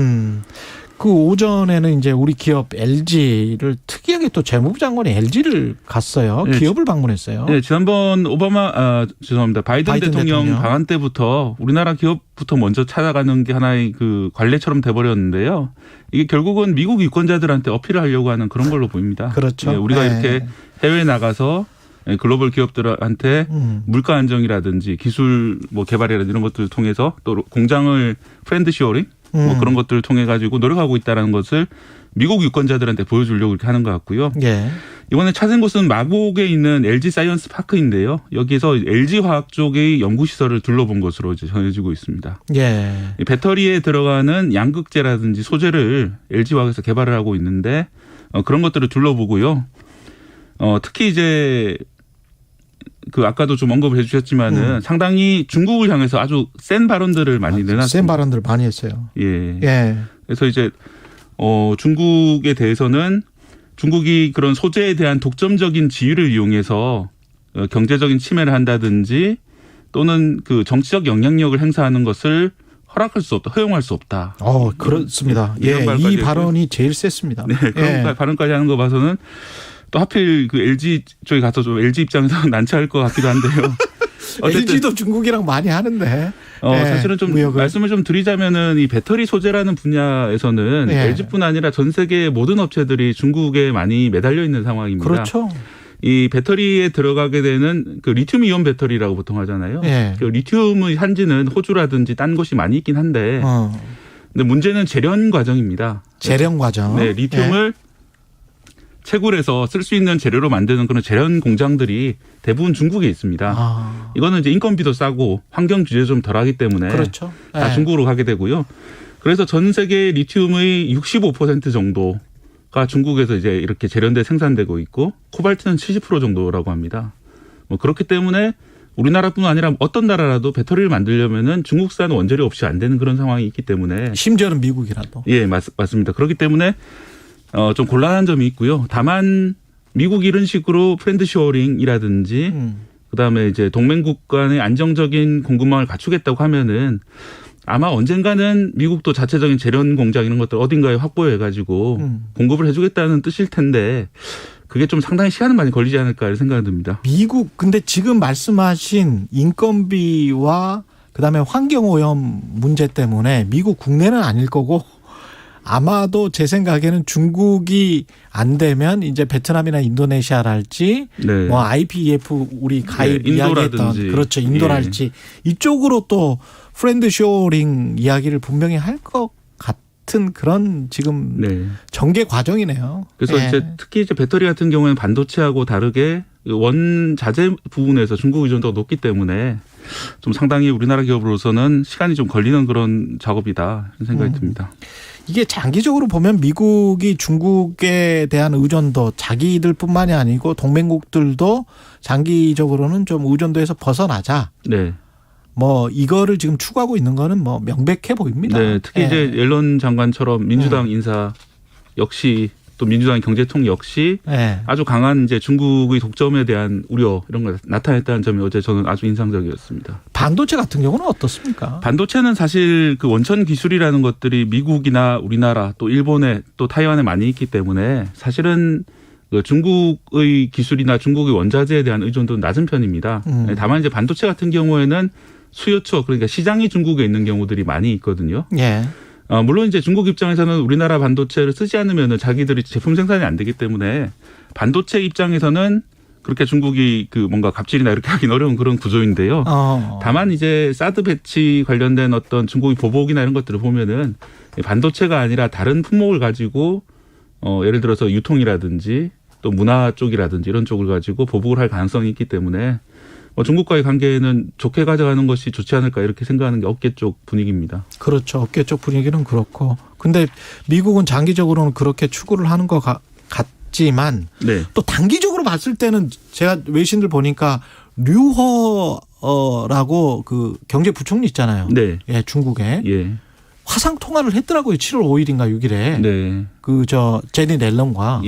그 오전에는 이제 우리 기업 LG를 특이하게 또 재무부 장관이 LG를 갔어요. 네. 기업을 방문했어요. 네, 지난번 바이든 대통령 방한 때부터 우리나라 기업부터 먼저 찾아가는 게 하나의 그 관례처럼 돼버렸는데요. 이게 결국은 미국 유권자들한테 어필을 하려고 하는 그런 걸로 보입니다. 그렇죠. 네, 우리가 네. 이렇게 해외에 나가서 글로벌 기업들한테 물가 안정이라든지 기술 뭐 개발이라든지 이런 것들을 통해서 또 공장을 프렌드 쇼어링 뭐 그런 것들을 통해 가지고 노력하고 있다는 것을 미국 유권자들한테 보여주려고 이렇게 하는 것 같고요. 예. 이번에 찾은 곳은 마곡에 있는 LG 사이언스 파크인데요. 여기서 LG 화학 쪽의 연구 시설을 둘러본 것으로 이제 전해지고 있습니다. 예. 이 배터리에 들어가는 양극재라든지 소재를 LG 화학에서 개발을 하고 있는데 그런 것들을 둘러보고요. 특히 이제 그 아까도 좀 언급을 해주셨지만은 상당히 중국을 향해서 아주 센 발언들을 많이 내놨습니다. 센 발언들을 많이 했어요. 예. 예. 그래서 이제 중국에 대해서는 중국이 그런 소재에 대한 독점적인 지위를 이용해서 경제적인 침해를 한다든지 또는 그 정치적 영향력을 행사하는 것을 허락할 수 없다, 허용할 수 없다. 그렇습니다. 이런 이 발언이 제일 셌습니다. 네, 그런 발언까지 하는 거 봐서는 또 하필 그 LG 쪽에 가서 좀 LG 입장에서 난처할 것 같기도 한데요. LG도 중국이랑 많이 하는데. 사실은 좀 무역을. 말씀을 좀 드리자면은 이 배터리 소재라는 분야에서는 LG뿐 아니라 전 세계 모든 업체들이 중국에 많이 매달려 있는 상황입니다. 그렇죠. 이 배터리에 들어가게 되는 그 리튬 이온 배터리라고 보통 하잖아요. 그 리튬의 산지는 호주라든지 딴 곳이 많이 있긴 한데, 근데 문제는 재련 과정입니다. 재련 과정. 네, 리튬을 채굴해서 쓸 수 있는 재료로 만드는 그런 재련 공장들이 대부분 중국에 있습니다. 이거는 이제 인건비도 싸고 환경 규제 좀 덜하기 때문에 그렇죠. 다 중국으로 가게 되고요. 그래서 전 세계 리튬의 65% 정도가 중국에서 이제 이렇게 재련돼 생산되고 있고 코발트는 70% 정도라고 합니다. 뭐 그렇기 때문에 우리나라뿐만 아니라 어떤 나라라도 배터리를 만들려면은 중국산 원재료 없이 안 되는 그런 상황이 있기 때문에 심지어는 미국이라도. 예, 맞습니다. 그렇기 때문에 좀 곤란한 점이 있고요. 다만 미국이 이런 식으로 프렌드 쇼어링이라든지 그다음에 이제 동맹국 간의 안정적인 공급망을 갖추겠다고 하면은 아마 언젠가는 미국도 자체적인 재련 공장 이런 것들 어딘가에 확보해 가지고 공급을 해주겠다는 뜻일 텐데 그게 좀 상당히 시간은 많이 걸리지 않을까 이런 생각이 듭니다. 미국 근데 지금 말씀하신 인건비와 그다음에 환경오염 문제 때문에 미국 국내는 아닐 거고 아마도 제 생각에는 중국이 안 되면 이제 베트남이나 인도네시아랄지 뭐 IPEF 우리 가입 이야기했던 그렇죠. 인도랄지 이쪽으로 또 프렌드 쇼링 이야기를 분명히 할 것 같은 그런 지금 전개 과정이네요. 그래서 이제 특히 이제 배터리 같은 경우에는 반도체하고 다르게 원자재 부분에서 중국 의존도가 높기 때문에 좀 상당히 우리나라 기업으로서는 시간이 좀 걸리는 그런 작업이다 이런 생각이 듭니다. 이게 장기적으로 보면 미국이 중국에 대한 의존도 자기들뿐만이 아니고 동맹국들도 장기적으로는 좀 의존도에서 벗어나자. 뭐 이거를 지금 추구하고 있는 거는 뭐 명백해 보입니다. 네, 특히 이제 옐런 장관처럼 민주당 인사 역시 또 민주당 경제통 역시 아주 강한 이제 중국의 독점에 대한 우려 이런 걸 나타냈다는 점이 어제 저는 아주 인상적이었습니다. 반도체 같은 경우는 어떻습니까? 반도체는 사실 그 원천 기술이라는 것들이 미국이나 우리나라 또 일본에 또 타이완에 많이 있기 때문에 사실은 그 중국의 기술이나 중국의 원자재에 대한 의존도는 낮은 편입니다. 다만 이제 반도체 같은 경우에는 수요처 그러니까 시장이 중국에 있는 경우들이 많이 있거든요. 물론 이제 중국 입장에서는 우리나라 반도체를 쓰지 않으면 자기들이 제품 생산이 안 되기 때문에 반도체 입장에서는 그렇게 중국이 그 뭔가 갑질이나 이렇게 하긴 어려운 그런 구조인데요. 다만 이제 사드 배치 관련된 어떤 중국의 보복이나 이런 것들을 보면은 반도체가 아니라 다른 품목을 가지고 예를 들어서 유통이라든지 또 문화 쪽이라든지 이런 쪽을 가지고 보복을 할 가능성이 있기 때문에 중국과의 관계는 좋게 가져가는 것이 좋지 않을까 이렇게 생각하는 게 업계 쪽 분위기입니다. 그렇죠. 업계 쪽 분위기는 그렇고. 근데 미국은 장기적으로는 그렇게 추구를 하는 것 같지만 또 단기적으로 봤을 때는 제가 외신들 보니까 류허라고 그 경제부총리 있잖아요. 중국에. 화상 통화를 했더라고요. 7월 5일인가 6일에. 그 제니 렐런과.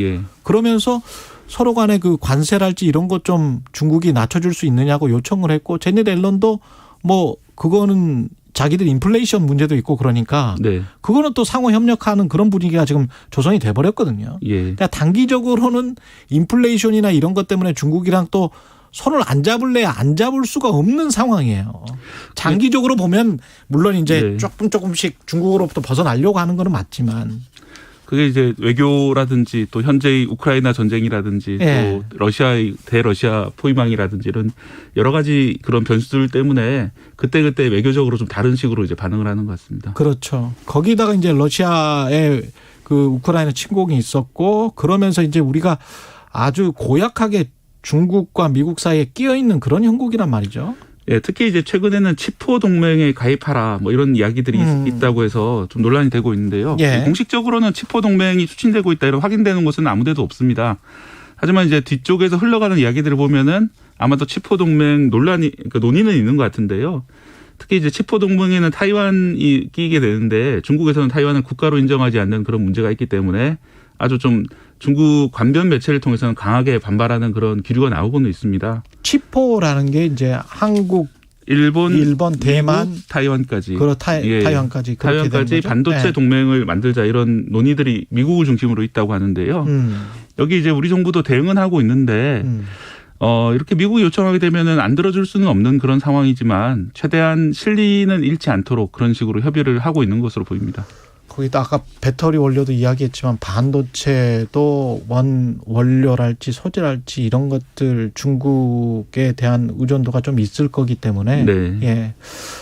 그러면서 서로 간에 그 관세랄지 이런 것 좀 중국이 낮춰줄 수 있느냐고 요청을 했고 제니 렐런도 뭐 그거는 자기들 인플레이션 문제도 있고 그러니까 그거는 또 상호 협력하는 그런 분위기가 지금 조성이 돼버렸거든요. 그러니까 단기적으로는 인플레이션이나 이런 것 때문에 중국이랑 또 손을 안 잡을래야 안 잡을 수가 없는 상황이에요. 장기적으로 보면 물론 이제 조금씩 중국으로부터 벗어나려고 하는 건 맞지만. 그게 이제 외교라든지 또 현재의 우크라이나 전쟁이라든지 또 러시아의 대러시아 포위망이라든지 이런 여러 가지 그런 변수들 때문에 그때그때 외교적으로 좀 다른 식으로 이제 반응을 하는 것 같습니다. 그렇죠. 거기다가 이제 러시아의 그 우크라이나 침공이 있었고 그러면서 이제 우리가 아주 고약하게 중국과 미국 사이에 끼어 있는 그런 형국이란 말이죠. 특히 이제 최근에는 치포 동맹에 가입하라 뭐 이런 이야기들이 있다고 해서 좀 논란이 되고 있는데요. 공식적으로는 치포 동맹이 추진되고 있다 이런 확인되는 곳은 아무데도 없습니다. 하지만 이제 뒤쪽에서 흘러가는 이야기들을 보면은 아마도 치포 동맹 논의는 있는 것 같은데요. 특히 이제 치포 동맹에는 타이완이 끼게 되는데 중국에서는 타이완을 국가로 인정하지 않는 그런 문제가 있기 때문에 아주 좀 중국 관변 매체를 통해서는 강하게 반발하는 그런 기류가 나오고는 있습니다. 치포라는 게 이제 한국, 일본, 대만, 미국, 타이완까지. 타이완까지 그렇게 타이완까지 되는 거죠? 반도체 네. 동맹을 만들자 이런 논의들이 미국을 중심으로 있다고 하는데요. 여기 이제 우리 정부도 대응은 하고 있는데 이렇게 미국이 요청하게 되면은 안 들어줄 수는 없는 그런 상황이지만 최대한 실리는 잃지 않도록 그런 식으로 협의를 하고 있는 것으로 보입니다. 거기다 아까 배터리 원료도 이야기했지만 반도체도 원료랄지 소재랄지 이런 것들 중국에 대한 의존도가 좀 있을 거기 때문에 네. 예.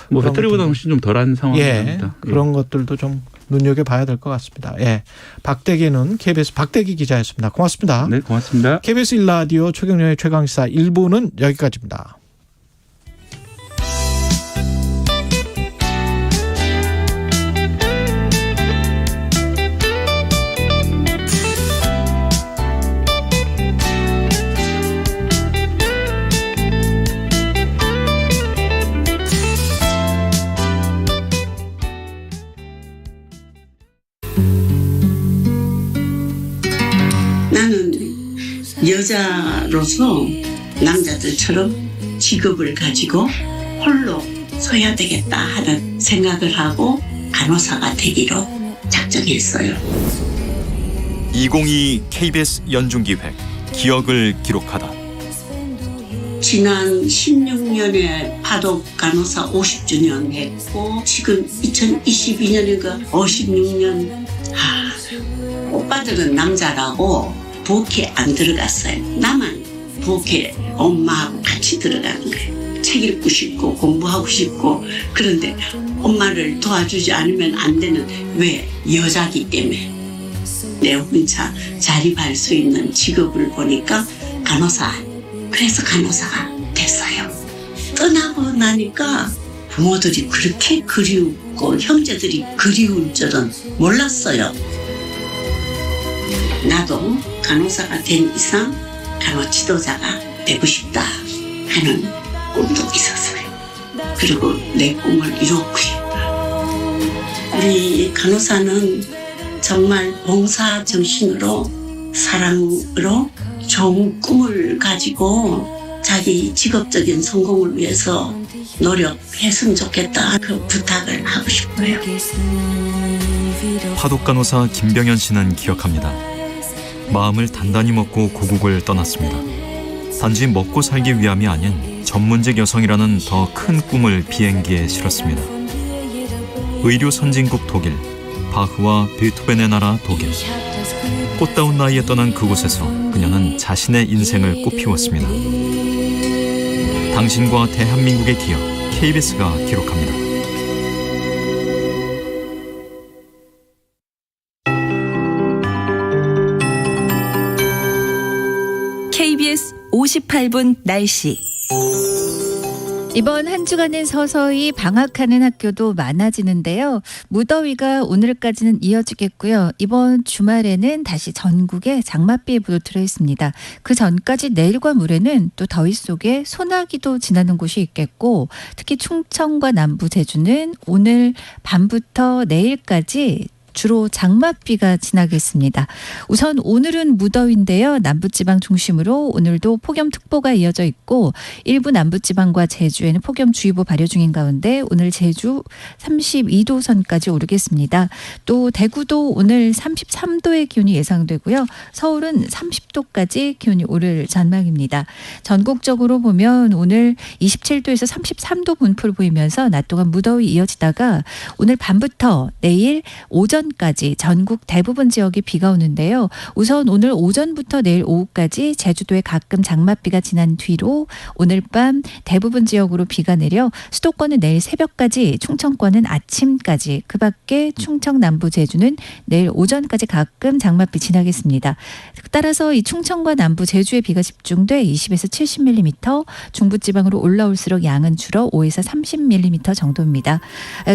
뭐 그런 배터리보다 것들도- 훨씬 좀 덜한 상황입니다. 그런 것들도 좀 눈여겨봐야 될 것 같습니다. 예. 박대기는 KBS 박대기 기자였습니다. 고맙습니다. 네, 고맙습니다. KBS 1라디오 최경영의 최강시사 1부는 여기까지입니다. 나는 여자로서 남자들처럼 직업을 가지고 홀로 서야 되겠다 하는 생각을 하고 간호사가 되기로 작정했어요. 2022 KBS 연중기획 기억을 기록하다. 지난 16년에 파독 간호사 50주년 했고 지금 2022년인가 56년 오빠들은 남자라고 부엌에 안 들어갔어요. 나만 부엌에 엄마하고 같이 들어가는 거예요. 책 읽고 싶고 공부하고 싶고 그런데 엄마를 도와주지 않으면 안 되는 왜 여자기 때문에 내 혼자 자립할 수 있는 직업을 보니까 간호사 그래서 간호사가 됐어요. 떠나고 나니까 부모들이 그렇게 그리웠고 형제들이 그리울 줄은 몰랐어요. 나도 간호사가 된 이상 간호 지도자가 되고 싶다 하는 꿈도 있었어요. 그리고 내 꿈을 이뤘고요. 우리 간호사는 정말 봉사 정신으로 사랑으로 좋은 꿈을 가지고 자기 직업적인 성공을 위해서 노력했으면 좋겠다 그 부탁을 하고 싶어요. 파독 간호사 김병현 씨는 기억합니다. 마음을 단단히 먹고 고국을 떠났습니다. 단지 먹고 살기 위함이 아닌 전문직 여성이라는 더 큰 꿈을 비행기에 실었습니다. 의료 선진국 독일, 바흐와 베토벤의 나라 독일. 꽃다운 나이에 떠난 그곳에서 그녀는 자신의 인생을 꽃피웠습니다. 당신과 대한민국의 기억, KBS가 기록합니다. KBS 58분 날씨. 이번 한 주간은 서서히 방학하는 학교도 많아지는데요. 무더위가 오늘까지는 이어지겠고요. 이번 주말에는 다시 전국에 장맛비 예보도 들어있습니다. 그 전까지 내일과 모레는 또 더위 속에 소나기도 지나는 곳이 있겠고 특히 충청과 남부 제주는 오늘 밤부터 내일까지 주로 장맛비가 지나겠습니다. 우선 오늘은 무더위인데요. 남부지방 중심으로 오늘도 폭염특보가 이어져 있고 일부 남부지방과 제주에는 폭염주의보 발효 중인 가운데 오늘 제주 32도 선까지 오르겠습니다. 또 대구도 오늘 33도의 기온이 예상되고요. 서울은 30도까지 기온이 오를 전망입니다. 전국적으로 보면 오늘 27도에서 33도 분포를 보이면서 낮 동안 무더위 이어지다가 오늘 밤부터 내일 오전까지 전국 대부분 지역에 비가 오는데요. 우선 오늘 오전부터 내일 오후까지 제주도에 가끔 장맛비가 지난 뒤로 오늘 밤 대부분 지역으로 비가 내려 수도권은 내일 새벽까지, 충청권은 아침까지, 그 밖에 충청 남부 제주는 내일 오전까지 가끔 장맛비 지나겠습니다. 따라서 이 충청과 남부 제주에 비가 집중돼 20에서 70mm, 중부지방으로 올라올수록 양은 줄어 5에서 30mm 정도입니다.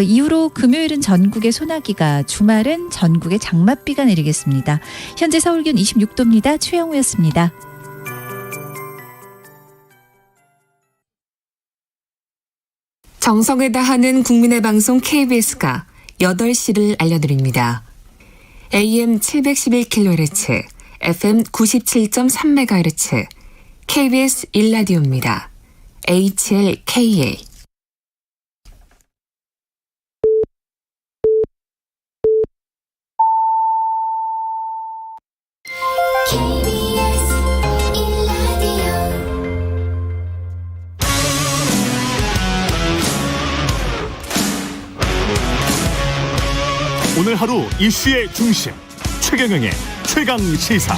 이후로 금요일은 전국에 소나기가, 주말은 전국에 장맛비가 내리겠습니다. 현재 서울 기온 26도입니다. 최영우였습니다. 정성을 다하는 국민의 방송 KBS가 8시를 알려드립니다. AM 711kHz, FM 97.3MHz, KBS 1라디오입니다. HLKA. 오늘 하루 이슈의 중심 최경영의 최강시사.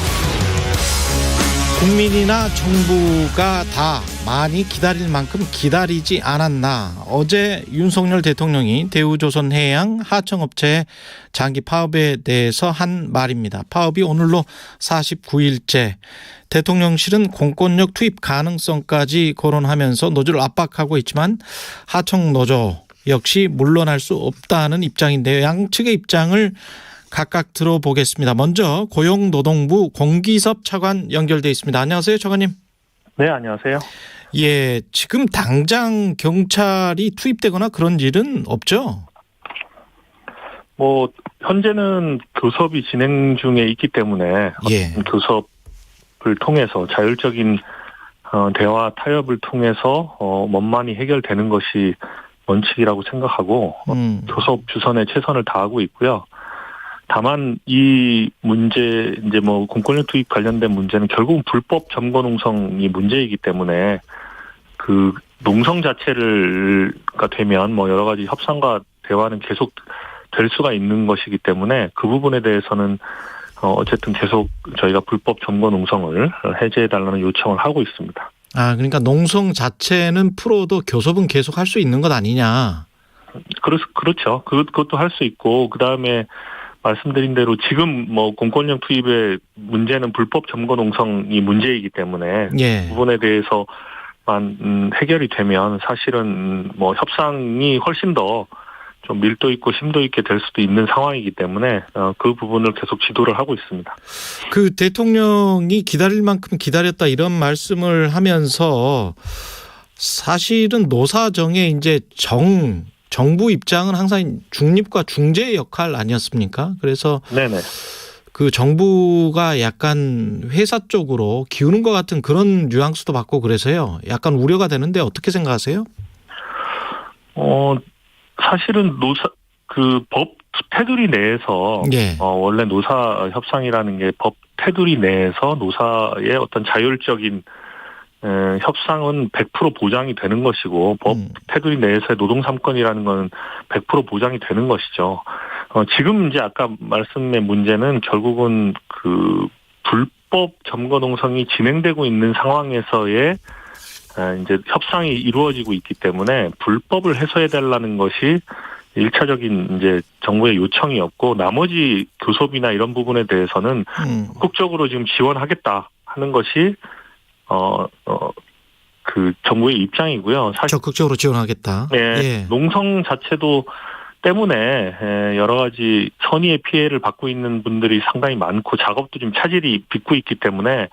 국민이나 정부가 다 많이 기다릴 만큼 기다리지 않았나. 어제 윤석열 대통령이 대우조선해양 하청업체의 장기 파업에 대해서 한 말입니다. 파업이 오늘로 49일째. 대통령실은 공권력 투입 가능성까지 거론하면서 노조를 압박하고 있지만 하청노조 역시 물러날 수 없다는 입장인데요. 양측의 입장을 각각 들어보겠습니다. 먼저 고용노동부 공기섭 차관 연결돼 있습니다. 안녕하세요, 차관님. 네, 안녕하세요. 예, 지금 당장 경찰이 투입되거나 그런 일은 없죠? 현재는 교섭이 진행 중에 있기 때문에 교섭을 통해서 자율적인 대화 타협을 통해서 원만히 해결되는 것이 원칙이라고 생각하고 교섭 주선에 최선을 다하고 있고요. 다만 이 문제 공권력 투입 관련된 문제는 결국은 불법 점거 농성이 문제이기 때문에 그 농성 자체가 되면 여러 가지 협상과 대화는 계속 될 수가 있는 것이기 때문에 그 부분에 대해서는 어쨌든 계속 저희가 불법 점거 농성을 해제해달라는 요청을 하고 있습니다. 아, 그러니까 농성 자체는 풀어도 교섭은 계속 할 수 있는 것 아니냐? 그렇죠. 그것도 할 수 있고, 그 다음에 말씀드린 대로 지금 공권력 투입의 문제는 불법 점거 농성이 문제이기 때문에 그 부분에 대해서만 해결이 되면 사실은 협상이 훨씬 더 좀 밀도 있고 심도 있게 될 수도 있는 상황이기 때문에 그 부분을 계속 지도를 하고 있습니다. 그 대통령이 기다릴 만큼 기다렸다 이런 말씀을 하면서 사실은 노사정의 이제 정부 입장은 항상 중립과 중재 역할 아니었습니까? 그래서 네네. 그 정부가 약간 회사 쪽으로 기우는 것 같은 그런 뉘앙스도 받고 그래서요. 약간 우려가 되는데 어떻게 생각하세요? 사실은 법 테두리 내에서 원래 노사 협상이라는 게 법 테두리 내에서 노사의 어떤 자율적인 협상은 100% 보장이 되는 것이고 법 테두리 내에서의 노동 3권이라는 건 100% 보장이 되는 것이죠. 지금 이제 아까 말씀의 문제는 결국은 그 불법 점거 농성이 진행되고 있는 상황에서의 이제 협상이 이루어지고 있기 때문에 불법을 해소해달라는 것이 1차적인 이제 정부의 요청이었고 나머지 교섭이나 이런 부분에 대해서는 적극적으로 지금 지원하겠다 하는 것이 그 정부의 입장이고요. 사실 적극적으로 지원하겠다. 네, 농성 자체도 때문에 여러 가지 선의의 피해를 받고 있는 분들이 상당히 많고 작업도 좀 차질이 빚고 있기 때문에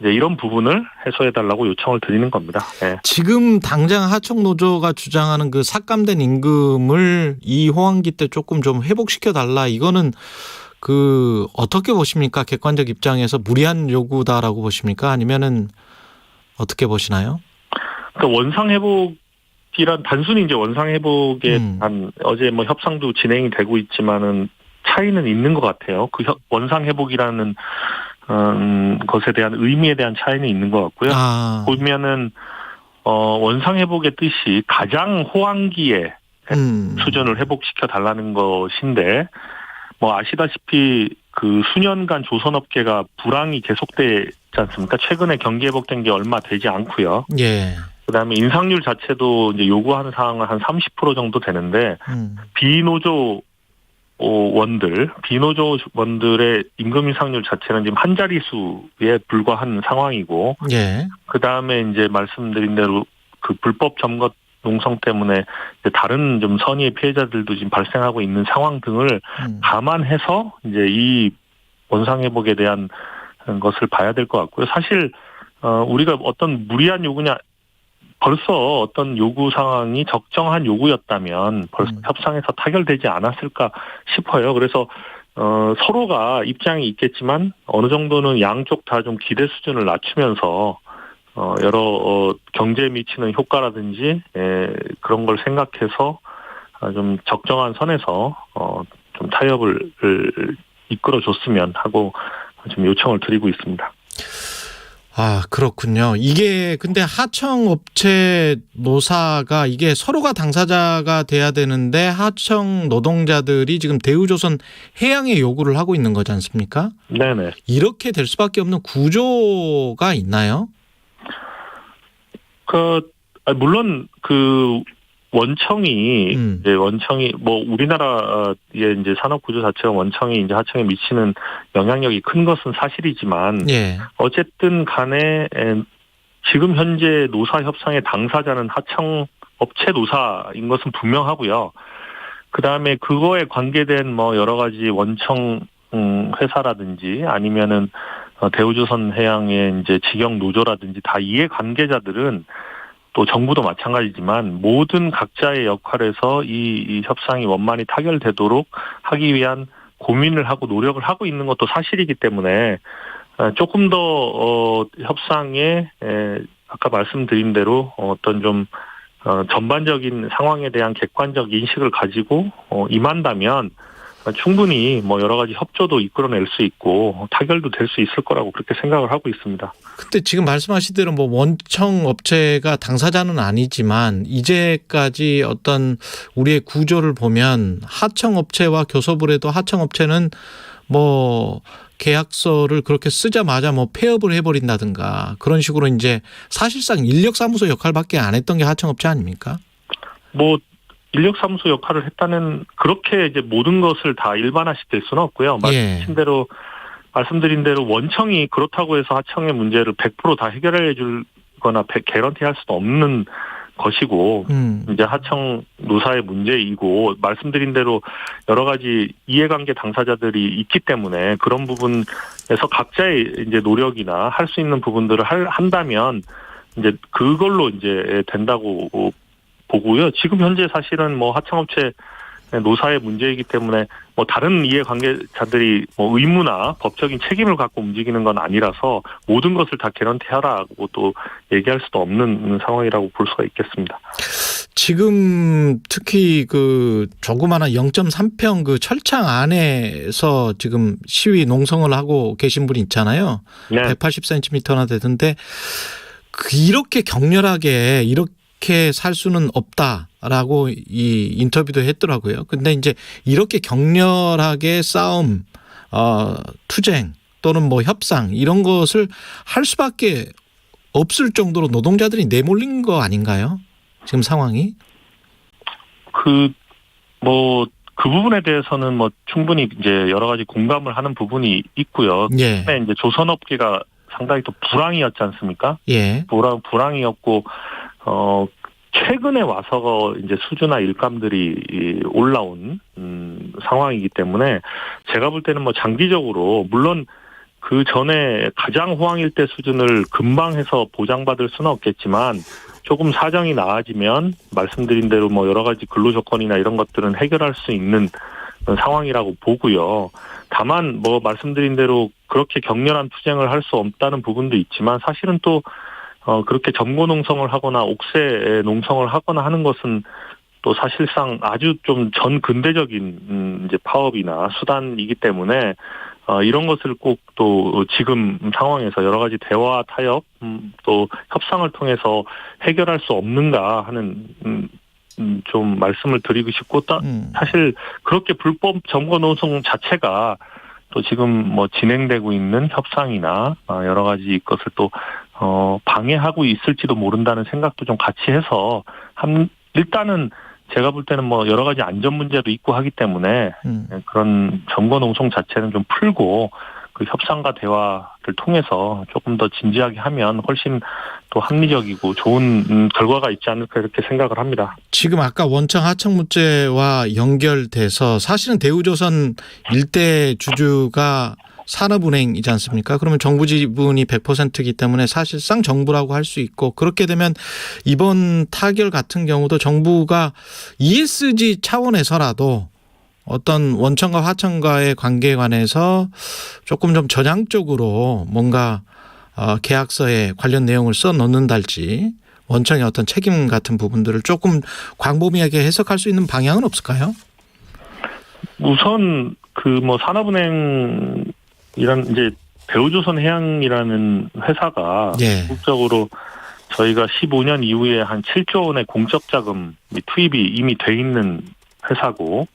이제 이런 부분을 해소해달라고 요청을 드리는 겁니다. 네. 지금 당장 하청노조가 주장하는 그 삭감된 임금을 이 호황기 때 조금 좀 회복시켜달라. 이거는 그 어떻게 보십니까? 객관적 입장에서 무리한 요구다라고 보십니까? 아니면은 어떻게 보시나요? 그러니까 원상회복이란 단순히 이제 원상회복에 한 어제 협상도 진행이 되고 있지만은 차이는 있는 것 같아요. 그 원상회복이라는 것에 대한 의미에 대한 차이는 있는 것 같고요. 보면은 원상회복의 뜻이 가장 호황기에 수준을 회복시켜 달라는 것인데 아시다시피 그 수년간 조선업계가 불황이 계속되지 않습니까? 최근에 경기 회복된 게 얼마 되지 않고요. 그다음에 인상률 자체도 이제 요구하는 사항은 한 30% 정도 되는데 비노조원들의 임금 인상률 자체는 지금 한 자릿수에 불과한 상황이고, 그 다음에 이제 말씀드린 대로 그 불법 점거 농성 때문에 다른 좀 선의의 피해자들도 지금 발생하고 있는 상황 등을 감안해서 이제 이 원상회복에 대한 것을 봐야 될 것 같고요. 사실 우리가 어떤 무리한 요구냐, 벌써 어떤 요구 상황이 적정한 요구였다면 벌써 협상에서 타결되지 않았을까 싶어요. 그래서 서로가 입장이 있겠지만 어느 정도는 양쪽 다 좀 기대 수준을 낮추면서 여러 경제에 미치는 효과라든지 그런 걸 생각해서 좀 적정한 선에서 좀 타협을 이끌어줬으면 하고 좀 요청을 드리고 있습니다. 아, 그렇군요. 이게 근데 하청업체 노사가 이게 서로가 당사자가 돼야 되는데 하청 노동자들이 지금 대우조선 해양에 요구를 하고 있는 거지 않습니까? 네네. 이렇게 될 수밖에 없는 구조가 있나요? 물론 원청이 뭐 우리나라의 이제 산업 구조 자체가 원청이 이제 하청에 미치는 영향력이 큰 것은 사실이지만 어쨌든 간에 지금 현재 노사 협상의 당사자는 하청 업체 노사인 것은 분명하고요. 그다음에 그거에 관계된 뭐 여러 가지 원청 회사라든지 아니면은 대우조선 해양의 이제 직영 노조라든지 다 이해 관계자들은 또 정부도 마찬가지지만 모든 각자의 역할에서 이 협상이 원만히 타결되도록 하기 위한 고민을 하고 노력을 하고 있는 것도 사실이기 때문에 조금 더 협상에 아까 말씀드린 대로 어떤 좀 전반적인 상황에 대한 객관적 인식을 가지고 임한다면 충분히 뭐 여러 가지 협조도 이끌어낼 수 있고 타결도 될 수 있을 거라고 그렇게 생각을 하고 있습니다. 근데 지금 말씀하신 대로 뭐 원청 업체가 당사자는 아니지만 이제까지 어떤 우리의 구조를 보면 하청 업체와 교섭을 해도 하청 업체는 뭐 계약서를 그렇게 쓰자마자 뭐 폐업을 해버린다든가 그런 식으로 이제 사실상 인력사무소 역할밖에 안 했던 게 하청 업체 아닙니까? 뭐 인력사무소 역할을 했다는 그렇게 이제 모든 것을 다 일반화시킬 수는 없고요. 말씀드린 대로 원청이 그렇다고 해서 하청의 문제를 100% 다 해결해 줄거나 개런티 할 수도 없는 것이고 이제 하청 노사의 문제이고 말씀드린 대로 여러 가지 이해관계 당사자들이 있기 때문에 그런 부분에서 각자의 이제 노력이나 할 수 있는 부분들을 한다면 이제 그걸로 이제 된다고 보고요. 지금 현재 사실은 뭐 하청업체 노사의 문제이기 때문에 뭐 다른 이해관계자들이 뭐 의무나 법적인 책임을 갖고 움직이는 건 아니라서 모든 것을 다 개런티하라고 또 얘기할 수도 없는 상황이라고 볼 수가 있겠습니다. 지금 특히 그 조그마한 0.3평 그 철창 안에서 지금 시위 농성을 하고 계신 분이 있잖아요. 네. 180cm나 되던데 이렇게 격렬하게 이렇게 살 수는 없다라고 이 인터뷰도 했더라고요. 근데 이제 이렇게 격렬하게 싸움, 투쟁 또는 뭐 협상 이런 것을 할 수밖에 없을 정도로 노동자들이 내몰린 거 아닌가요? 지금 상황이? 그 부분에 대해서는 뭐 충분히 이제 여러 가지 공감을 하는 부분이 있고요. 예. 근데 이제 조선업계가 상당히 또 불황이었지 않습니까? 예. 불황이었고, 최근에 와서 이제 수주나 일감들이 올라온, 상황이기 때문에 제가 볼 때는 뭐 장기적으로, 물론 그 전에 가장 호황일 때 수준을 금방 해서 보장받을 수는 없겠지만 조금 사정이 나아지면 말씀드린 대로 뭐 여러 가지 근로 조건이나 이런 것들은 해결할 수 있는 상황이라고 보고요. 다만 뭐 말씀드린 대로 그렇게 격렬한 투쟁을 할 수 없다는 부분도 있지만 사실은 또 그렇게 점고 농성을 하거나 옥새 농성을 하거나 하는 것은 또 사실상 아주 좀 전 근대적인 이제 파업이나 수단이기 때문에 이런 것을 꼭 또 지금 상황에서 여러 가지 대화, 타협, 또 협상을 통해서 해결할 수 없는가 하는 좀 말씀을 드리고 싶고 사실 그렇게 불법 점거 농성 자체가 또 지금 뭐 진행되고 있는 협상이나 여러 가지 것을 또 방해하고 있을지도 모른다는 생각도 좀 같이 해서 일단은 제가 볼 때는 뭐 여러 가지 안전 문제도 있고 하기 때문에 그런 점거 농성 자체는 좀 풀고 그 협상과 대화를 통해서 조금 더 진지하게 하면 훨씬 또 합리적이고 좋은 결과가 있지 않을까 이렇게 생각을 합니다. 지금 아까 원청 하청 문제와 연결돼서 사실은 대우조선 일대 주주가 산업은행이지 않습니까? 그러면 정부 지분이 100%이기 때문에 사실상 정부라고 할 수 있고 그렇게 되면 이번 타결 같은 경우도 정부가 ESG 차원에서라도 어떤 원청과 하청과의 관계에 관해서 조금 좀 전향적으로 뭔가 계약서에 관련 내용을 써 넣는달지 원청의 어떤 책임 같은 부분들을 조금 광범위하게 해석할 수 있는 방향은 없을까요? 우선 산업은행 이런 이제 대우조선해양이라는 회사가 국적으로 저희가 15년 이후에 한 7조 원의 공적 자금 투입이 이미 돼 있는 회사고,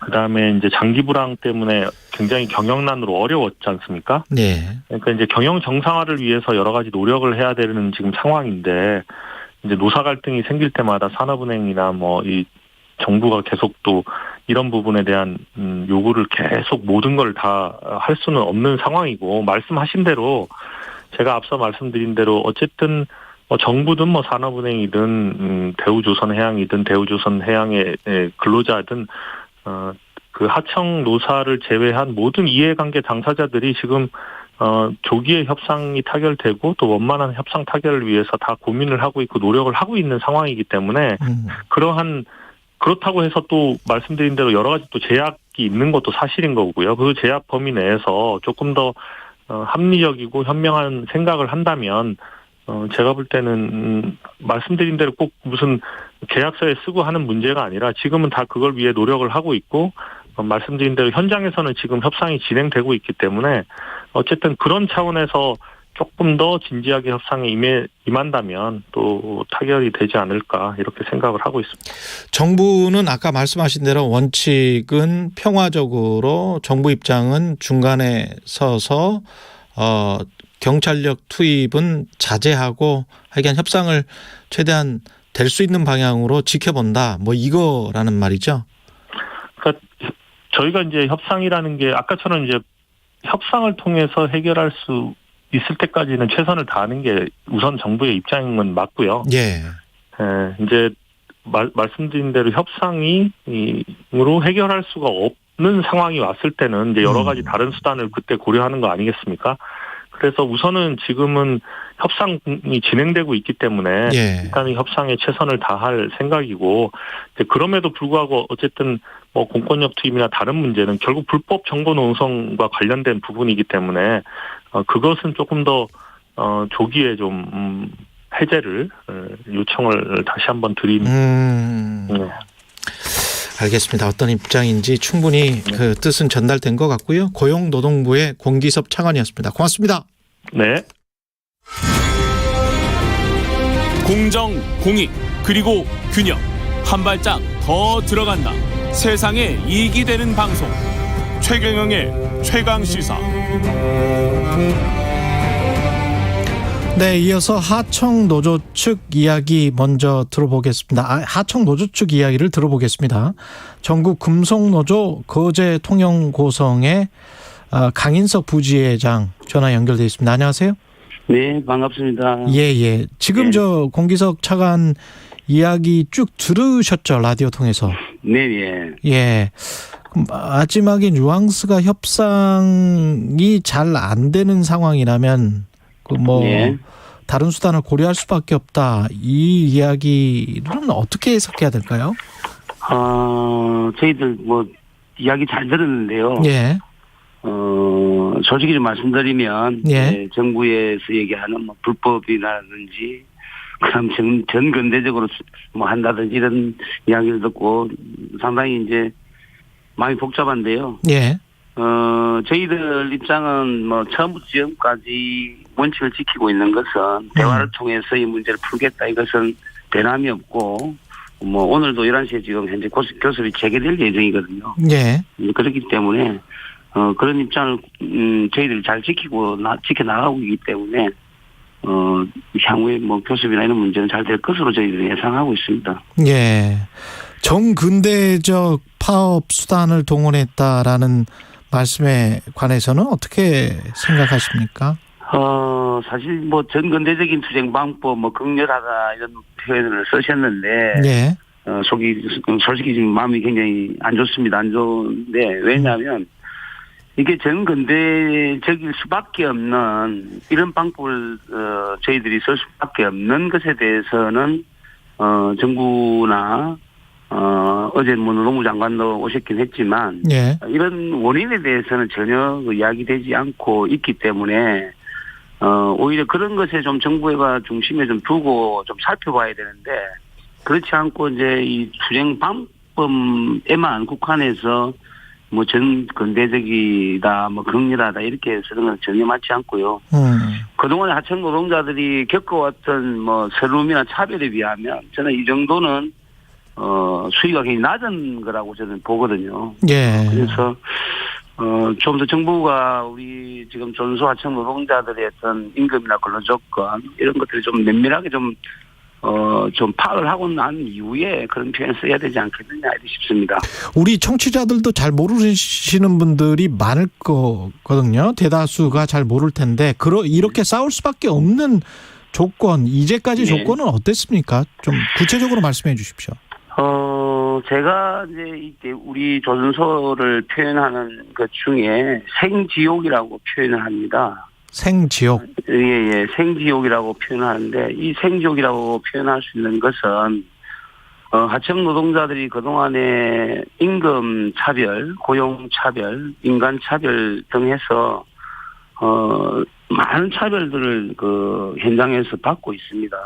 그다음에 이제 장기 불황 때문에 굉장히 경영난으로 어려웠지 않습니까? 그러니까 이제 경영 정상화를 위해서 여러 가지 노력을 해야 되는 지금 상황인데, 이제 노사 갈등이 생길 때마다 산업은행이나 이 정부가 계속 또 이런 부분에 대한 요구를 계속 모든 걸 다 할 수는 없는 상황이고, 말씀하신 대로 제가 앞서 말씀드린 대로 어쨌든 정부든 산업은행이든 대우조선해양이든 대우조선해양의 근로자든 그 하청 노사를 제외한 모든 이해관계 당사자들이 지금 조기에 협상이 타결되고 또 원만한 협상 타결을 위해서 다 고민을 하고 있고 노력을 하고 있는 상황이기 때문에 그렇다고 해서 또 말씀드린 대로 여러 가지 또 제약이 있는 것도 사실인 거고요. 그 제약 범위 내에서 조금 더 합리적이고 현명한 생각을 한다면 제가 볼 때는 말씀드린 대로 꼭 무슨 계약서에 쓰고 하는 문제가 아니라 지금은 다 그걸 위해 노력을 하고 있고 말씀드린 대로 현장에서는 지금 협상이 진행되고 있기 때문에 어쨌든 그런 차원에서 조금 더 진지하게 협상에 임한다면 또 타결이 되지 않을까 이렇게 생각을 하고 있습니다. 정부는 아까 말씀하신 대로 원칙은 평화적으로 정부 입장은 중간에 서서 경찰력 투입은 자제하고 하여간 협상을 최대한 될 수 있는 방향으로 지켜본다. 이거라는 말이죠. 그러니까 저희가 이제 협상이라는 게 아까처럼 이제 협상을 통해서 해결할 수 있을 때까지는 최선을 다하는 게 우선 정부의 입장은 맞고요. 이제 말씀드린 대로 협상으로 해결할 수가 없는 상황이 왔을 때는 이제 여러 가지 다른 수단을 그때 고려하는 거 아니겠습니까? 그래서 우선은 지금은 협상이 진행되고 있기 때문에 일단은 협상에 최선을 다할 생각이고, 그럼에도 불구하고 어쨌든 공권력 투입이나 다른 문제는 결국 불법 정보 농성과 관련된 부분이기 때문에 그것은 조금 더 조기에 좀 해제를 요청을 다시 한번 드리는. 알겠습니다. 어떤 입장인지 충분히 그 뜻은 전달된 것 같고요. 고용노동부의 공기섭 차관이었습니다. 고맙습니다. 네. 공정, 공익, 그리고 균형. 한 발짝 더 들어간다. 세상에 이익이 되는 방송. 최경영의 최강시사. 네, 이어서 하청 노조 측 이야기 먼저 들어보겠습니다. 하청 노조 측 이야기를 들어보겠습니다. 전국 금속노조 거제 통영고성의 강인석 부지회장 전화 연결돼 있습니다. 안녕하세요. 네, 반갑습니다. 예. 지금 저 공기석 차관 이야기 쭉 들으셨죠? 라디오 통해서. 네. 예. 마지막에 뉘앙스가 협상이 잘 안 되는 상황이라면 다른 수단을 고려할 수밖에 없다. 이 이야기는 어떻게 해석해야 될까요? 저희들 이야기 잘 들었는데요. 솔직히 좀 말씀드리면 정부에서 얘기하는 불법이라든지 그다음 전근대적으로 한다든지 이런 이야기를 듣고 상당히 이제 많이 복잡한데요. 저희들 입장은 처음부터 지금까지 원칙을 지키고 있는 것은 대화를 통해서 이 문제를 풀겠다. 이것은 변함이 없고 오늘도 11시에 지금 현재 교섭이 재개될 예정이거든요. 그렇기 때문에 그런 입장을 저희들이 잘 지켜나가고 있기 때문에 향후에 교섭이나 이런 문제는 잘 될 것으로 저희들이 예상하고 있습니다. 정근대적 파업 수단을 동원했다라는 말씀에 관해서는 어떻게 생각하십니까? 사실 전근대적인 투쟁 방법 극렬하다 이런 표현을 쓰셨는데 솔직히 지금 마음이 굉장히 안 좋습니다. 안 좋은데 왜냐하면 이게 전근대적일 수밖에 없는 이런 방법을 저희들이 쓸 수밖에 없는 것에 대해서는 정부나 어제 노동부 장관도 오셨긴 했지만 예. 이런 원인에 대해서는 전혀 이야기되지 않고 있기 때문에 오히려 그런 것에 좀 정부가 중심에 좀 두고 좀 살펴봐야 되는데 그렇지 않고 이제 이 투쟁 방법에만 국한해서 뭐 전근대적이다, 뭐 극렬하다 이렇게 쓰는 건 전혀 맞지 않고요. 그동안에 하청 노동자들이 겪어왔던 뭐 서름이나 차별에 비하면 저는 이 정도는 수위가 굉장히 낮은 거라고 저는 보거든요. 예. 그래서 좀 더 정부가 우리 지금 전소 하청 노동자들의 어떤 임금이나 근로조건 이런 것들을 좀 면밀하게 좀 파악을 하고 난 이후에 그런 표현을 써야 되지 않겠느냐 싶습니다. 우리 청취자들도 잘 모르시는 분들이 많을 거거든요. 대다수가 잘 모를 텐데 이렇게 싸울 수밖에 없는 조건, 이제까지 네. 조건은 어땠습니까? 좀 구체적으로 말씀해 주십시오. 제가 이제 이때 우리 조선소를 표현하는 것 중에 생지옥이라고 표현을 합니다. 생지옥. 예, 생지옥이라고 표현하는데 이 생지옥이라고 표현할 수 있는 것은 하청 노동자들이 그동안에 임금 차별, 고용 차별, 인간 차별 등 해서 많은 차별들을 그 현장에서 받고 있습니다.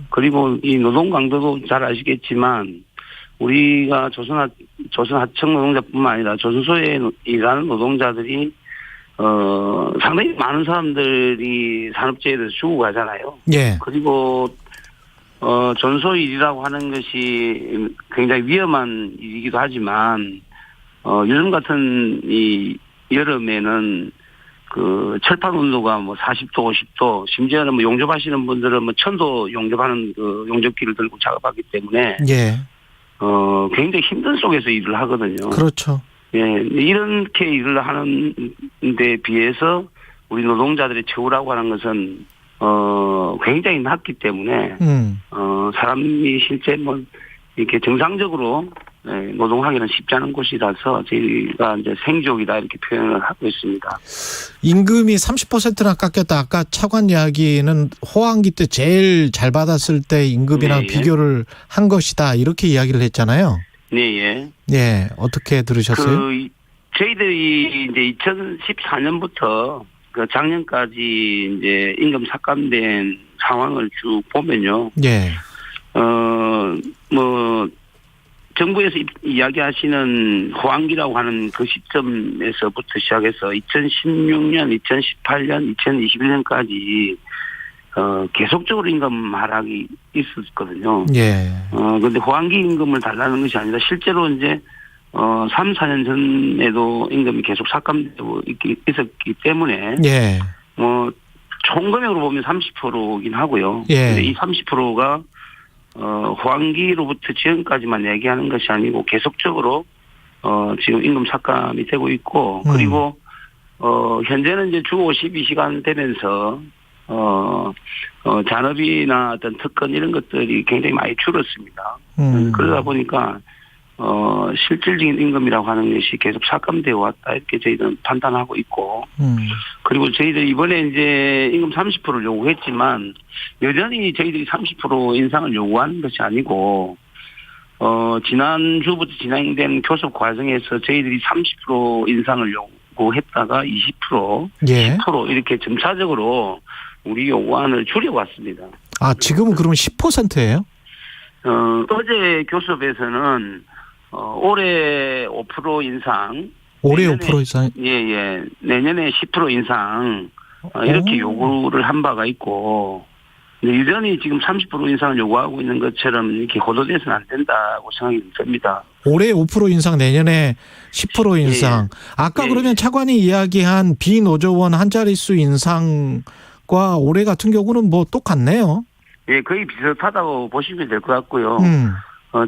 그리고 이 노동 강도도 잘 아시겠지만 우리가 조선 하청 노동자뿐만 아니라 조선소에 일하는 노동자들이 상당히 많은 사람들이 산업재해에서 죽어가잖아요. 예. 그리고 전소 일이라고 하는 것이 굉장히 위험한 일이기도 하지만 요즘 같은 이 여름에는 그 철판 온도가 뭐 40도, 50도, 심지어는 뭐 용접하시는 분들은 뭐 1000도 용접하는 그 용접기를 들고 작업하기 때문에 예. 굉장히 힘든 속에서 일을 하거든요. 그렇죠. 예, 이렇게 일을 하는 데 비해서 우리 노동자들의 처우라고 하는 것은 굉장히 낮기 때문에 사람이 실제 뭐 이렇게 정상적으로 노동하기는 쉽지 않은 곳이라서 저희가 이제 생지옥이다 이렇게 표현을 하고 있습니다. 임금이 30%나 깎였다. 아까 차관 이야기는 호황기 때 제일 잘 받았을 때 임금이랑 네, 비교를 한 것이다. 이렇게 이야기를 했잖아요. 네, 예. 예, 어떻게 들으셨어요? 저희들이 이제 2014년부터 그 작년까지 이제 임금 삭감된 상황을 쭉 보면요. 예. 뭐 정부에서 이야기하시는 호황기라고 하는 그 시점에서부터 시작해서 2016년, 2018년, 2021년까지 계속적으로 임금 하락이 있었거든요. 예. 근데 호황기 임금을 달라는 것이 아니라 실제로 이제 3, 4년 전에도 임금이 계속 삭감되고 있었기 때문에 예. 뭐 총금액으로 보면 30%긴 하고요. 예. 근데 이 30%가 호황기로부터 지금까지만 얘기하는 것이 아니고 계속적으로 지금 임금 삭감이 되고 있고 그리고 현재는 이제 주 52시간 되면서 잔업이나 어떤 특권 이런 것들이 굉장히 많이 줄었습니다. 그러다 보니까 실질적인 임금이라고 하는 것이 계속 삭감되어 왔다 이렇게 저희들은 판단하고 있고 그리고 저희들이 이번에 이제 임금 30%를 요구했지만 여전히 저희들이 30% 인상을 요구하는 것이 아니고 지난주부터 진행된 교섭 과정에서 저희들이 30% 인상을 요구했다가 20%, 예. 10% 이렇게 점차적으로 우리 요구안을 줄여왔습니다. 아, 지금은 그러면 10%예요? 어제 교섭에서는 올해 5% 인상, 올해 5% 이상? 예, 내년에 10% 인상 이렇게 요구를 한 바가 있고, 여전히 지금 30% 인상을 요구하고 있는 것처럼 이렇게 호도돼서는 안 된다고 생각이 듭니다. 올해 5% 인상, 내년에 10% 인상. 예. 아까 예. 그러면 차관이 이야기한 비노조원 한 자릿수 인상과 올해 같은 경우는 뭐 똑같네요. 예, 거의 비슷하다고 보시면 될 것 같고요.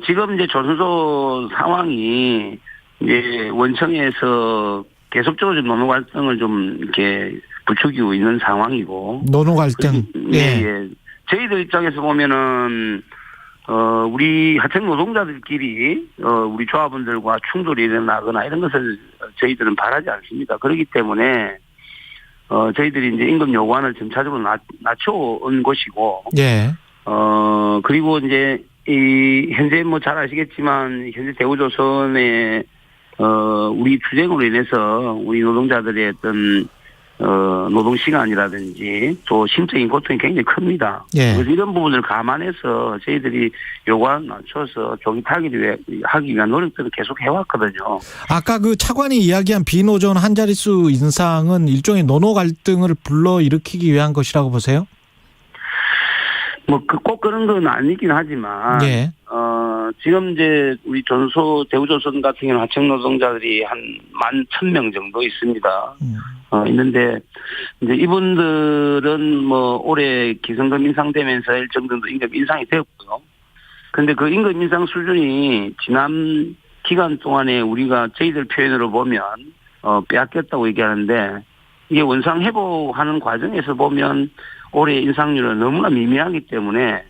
지금 이제 조선소 상황이 이제 원청에서 계속적으로 좀 노노 갈등을 좀 이렇게 부추기고 있는 상황이고. 노노 갈등. 예. 저희들 입장에서 보면은 우리 하청 노동자들끼리 우리 조합원들과 충돌이 일어나거나 이런 것을 저희들은 바라지 않습니다. 그렇기 때문에 저희들이 이제 임금 요구안을 점차적으로 낮춰온 것이고, 예. 그리고 이제 현재 뭐 잘 아시겠지만 현재 대우조선의 우리 투쟁으로 인해서 우리 노동자들의 어떤 노동 시간이라든지 또 심적인 고통이 굉장히 큽니다. 예. 그래서 이런 부분을 감안해서 저희들이 요구안 낮춰서 조기 타기를 하기 위한 노력들을 계속 해왔거든요. 아까 그 차관이 이야기한 비노조원 한 자릿수 인상은 일종의 노노 갈등을 불러일으키기 위한 것이라고 보세요? 뭐 꼭 그런 건 아니긴 하지만, 예. 지금 이제 우리 대우조선 같은 경우는 하청 노동자들이 한 11,000명 정도 있습니다. 있는데 이제 이분들은 뭐 올해 기성금 인상되면서 일정 정도 임금 인상이 되었고요. 근데 그 임금 인상 수준이 지난 기간 동안에 우리가 저희들 표현으로 보면 빼앗겼다고 얘기하는데, 이게 원상 회복하는 과정에서 보면 올해 인상률은 너무나 미미하기 때문에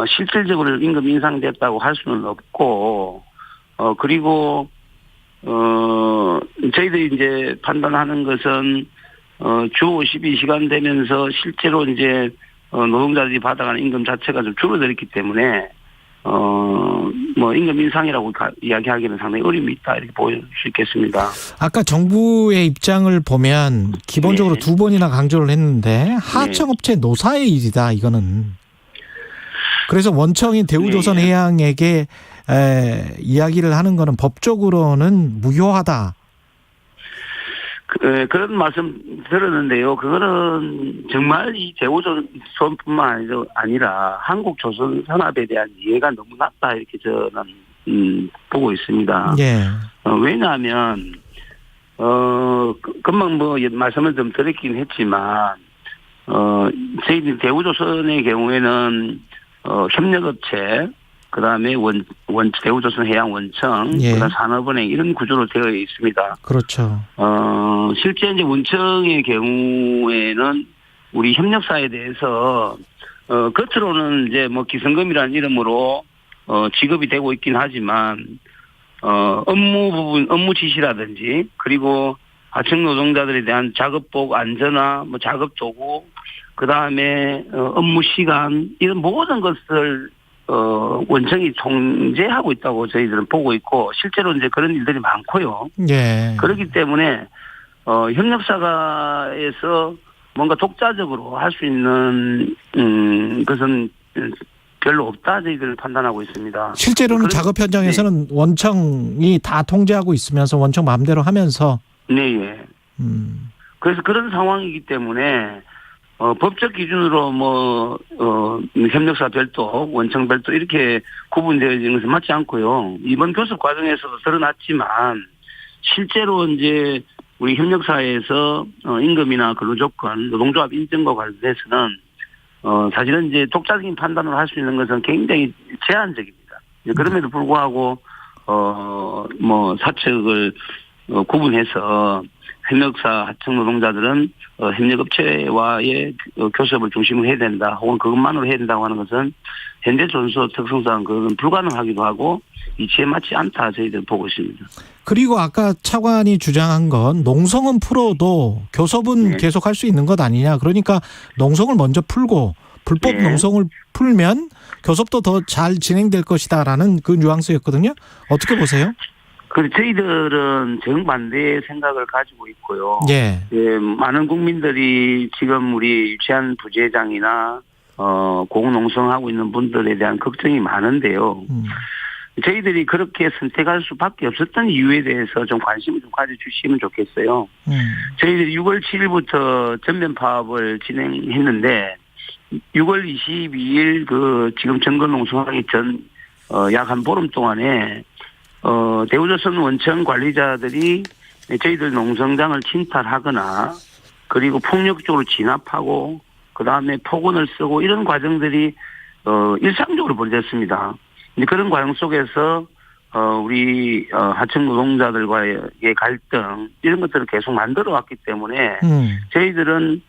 실질적으로 임금 인상됐다고 할 수는 없고, 그리고 저희들이 이제 판단하는 것은 주 52시간 되면서 실제로 이제 노동자들이 받아가는 임금 자체가 좀 줄어들었기 때문에 뭐 임금 인상이라고 이야기하기는 상당히 어려움이 있다, 이렇게 보일 수 있겠습니다. 아까 정부의 입장을 보면 기본적으로 두 번이나 강조를 했는데 하청업체 노사의 일이다, 이거는. 그래서 원청인 대우조선해양에게 이야기를 하는 거는 법적으로는 무효하다. 그런 말씀 들었는데요. 그거는 정말 이 대우조선뿐만 아니라 한국 조선 산업에 대한 이해가 너무 낮다, 이렇게 저는 보고 있습니다. 예. 왜냐하면 금방 뭐 말씀을 좀 드렸긴 했지만 저희 대우조선의 경우에는 협력업체, 그다음에 대우조선 해양원청, 예. 그다음 산업은행 이런 구조로 되어 있습니다. 그렇죠. 실제 이제 원청의 경우에는 우리 협력사에 대해서 겉으로는 이제 뭐 기성금이라는 이름으로 지급이 되고 있긴 하지만 업무 지시라든지, 그리고 하청 노동자들에 대한 작업복 안전화, 뭐 작업 도구, 그다음에 업무 시간, 이런 모든 것을 원청이 통제하고 있다고 저희들은 보고 있고, 실제로 이제 그런 일들이 많고요. 예. 그렇기 때문에 협력사가에서 뭔가 독자적으로 할 수 있는 것은 별로 없다, 저희들 판단하고 있습니다. 실제로는 작업 현장에서는 원청이 다 통제하고 있으면서 원청 마음대로 하면서. 네, 예. 그래서 그런 상황이기 때문에 법적 기준으로 뭐 협력사 별도, 원청 별도 이렇게 구분되어 있는 것은 맞지 않고요. 이번 교섭 과정에서도 드러났지만 실제로 이제 우리 협력사에서 임금이나 근로조건, 노동조합 인정과 관련해서는 사실은 이제 독자적인 판단을 할 수 있는 것은 굉장히 제한적입니다. 그럼에도 불구하고 뭐 사측을 구분해서 협력사 하청 노동자들은 협력업체와의 교섭을 중심으로 해야 된다, 혹은 그것만으로 해야 된다고 하는 것은 현대 조선소 특성상 그건 불가능하기도 하고 이치에 맞지 않다, 저희들 보고 있습니다. 그리고 아까 차관이 주장한 건 농성은 풀어도 교섭은 계속할 수 있는 것 아니냐. 그러니까 농성을 먼저 풀고 불법 농성을 풀면 교섭도 더 잘 진행될 것이다라는 그 뉘앙스였거든요. 어떻게 보세요? 저희들은 정반대의 생각을 가지고 있고요. 예. 예, 많은 국민들이 지금 우리 유치한 부재장이나 공농성하고 있는 분들에 대한 걱정이 많은데요. 저희들이 그렇게 선택할 수밖에 없었던 이유에 대해서 좀 관심을 좀 가져주시면 좋겠어요. 저희들이 6월 7일부터 전면 파업을 진행했는데 6월 22일 지금 정권 농성하기 전 약 한 보름 동안에 대우조선 원청 관리자들이 저희들 농성장을 침탈하거나, 그리고 폭력적으로 진압하고, 그 다음에 폭언을 쓰고, 이런 과정들이 일상적으로 벌어졌습니다. 그런 과정 속에서 우리 하청 노동자들과의 갈등, 이런 것들을 계속 만들어 왔기 때문에 저희들은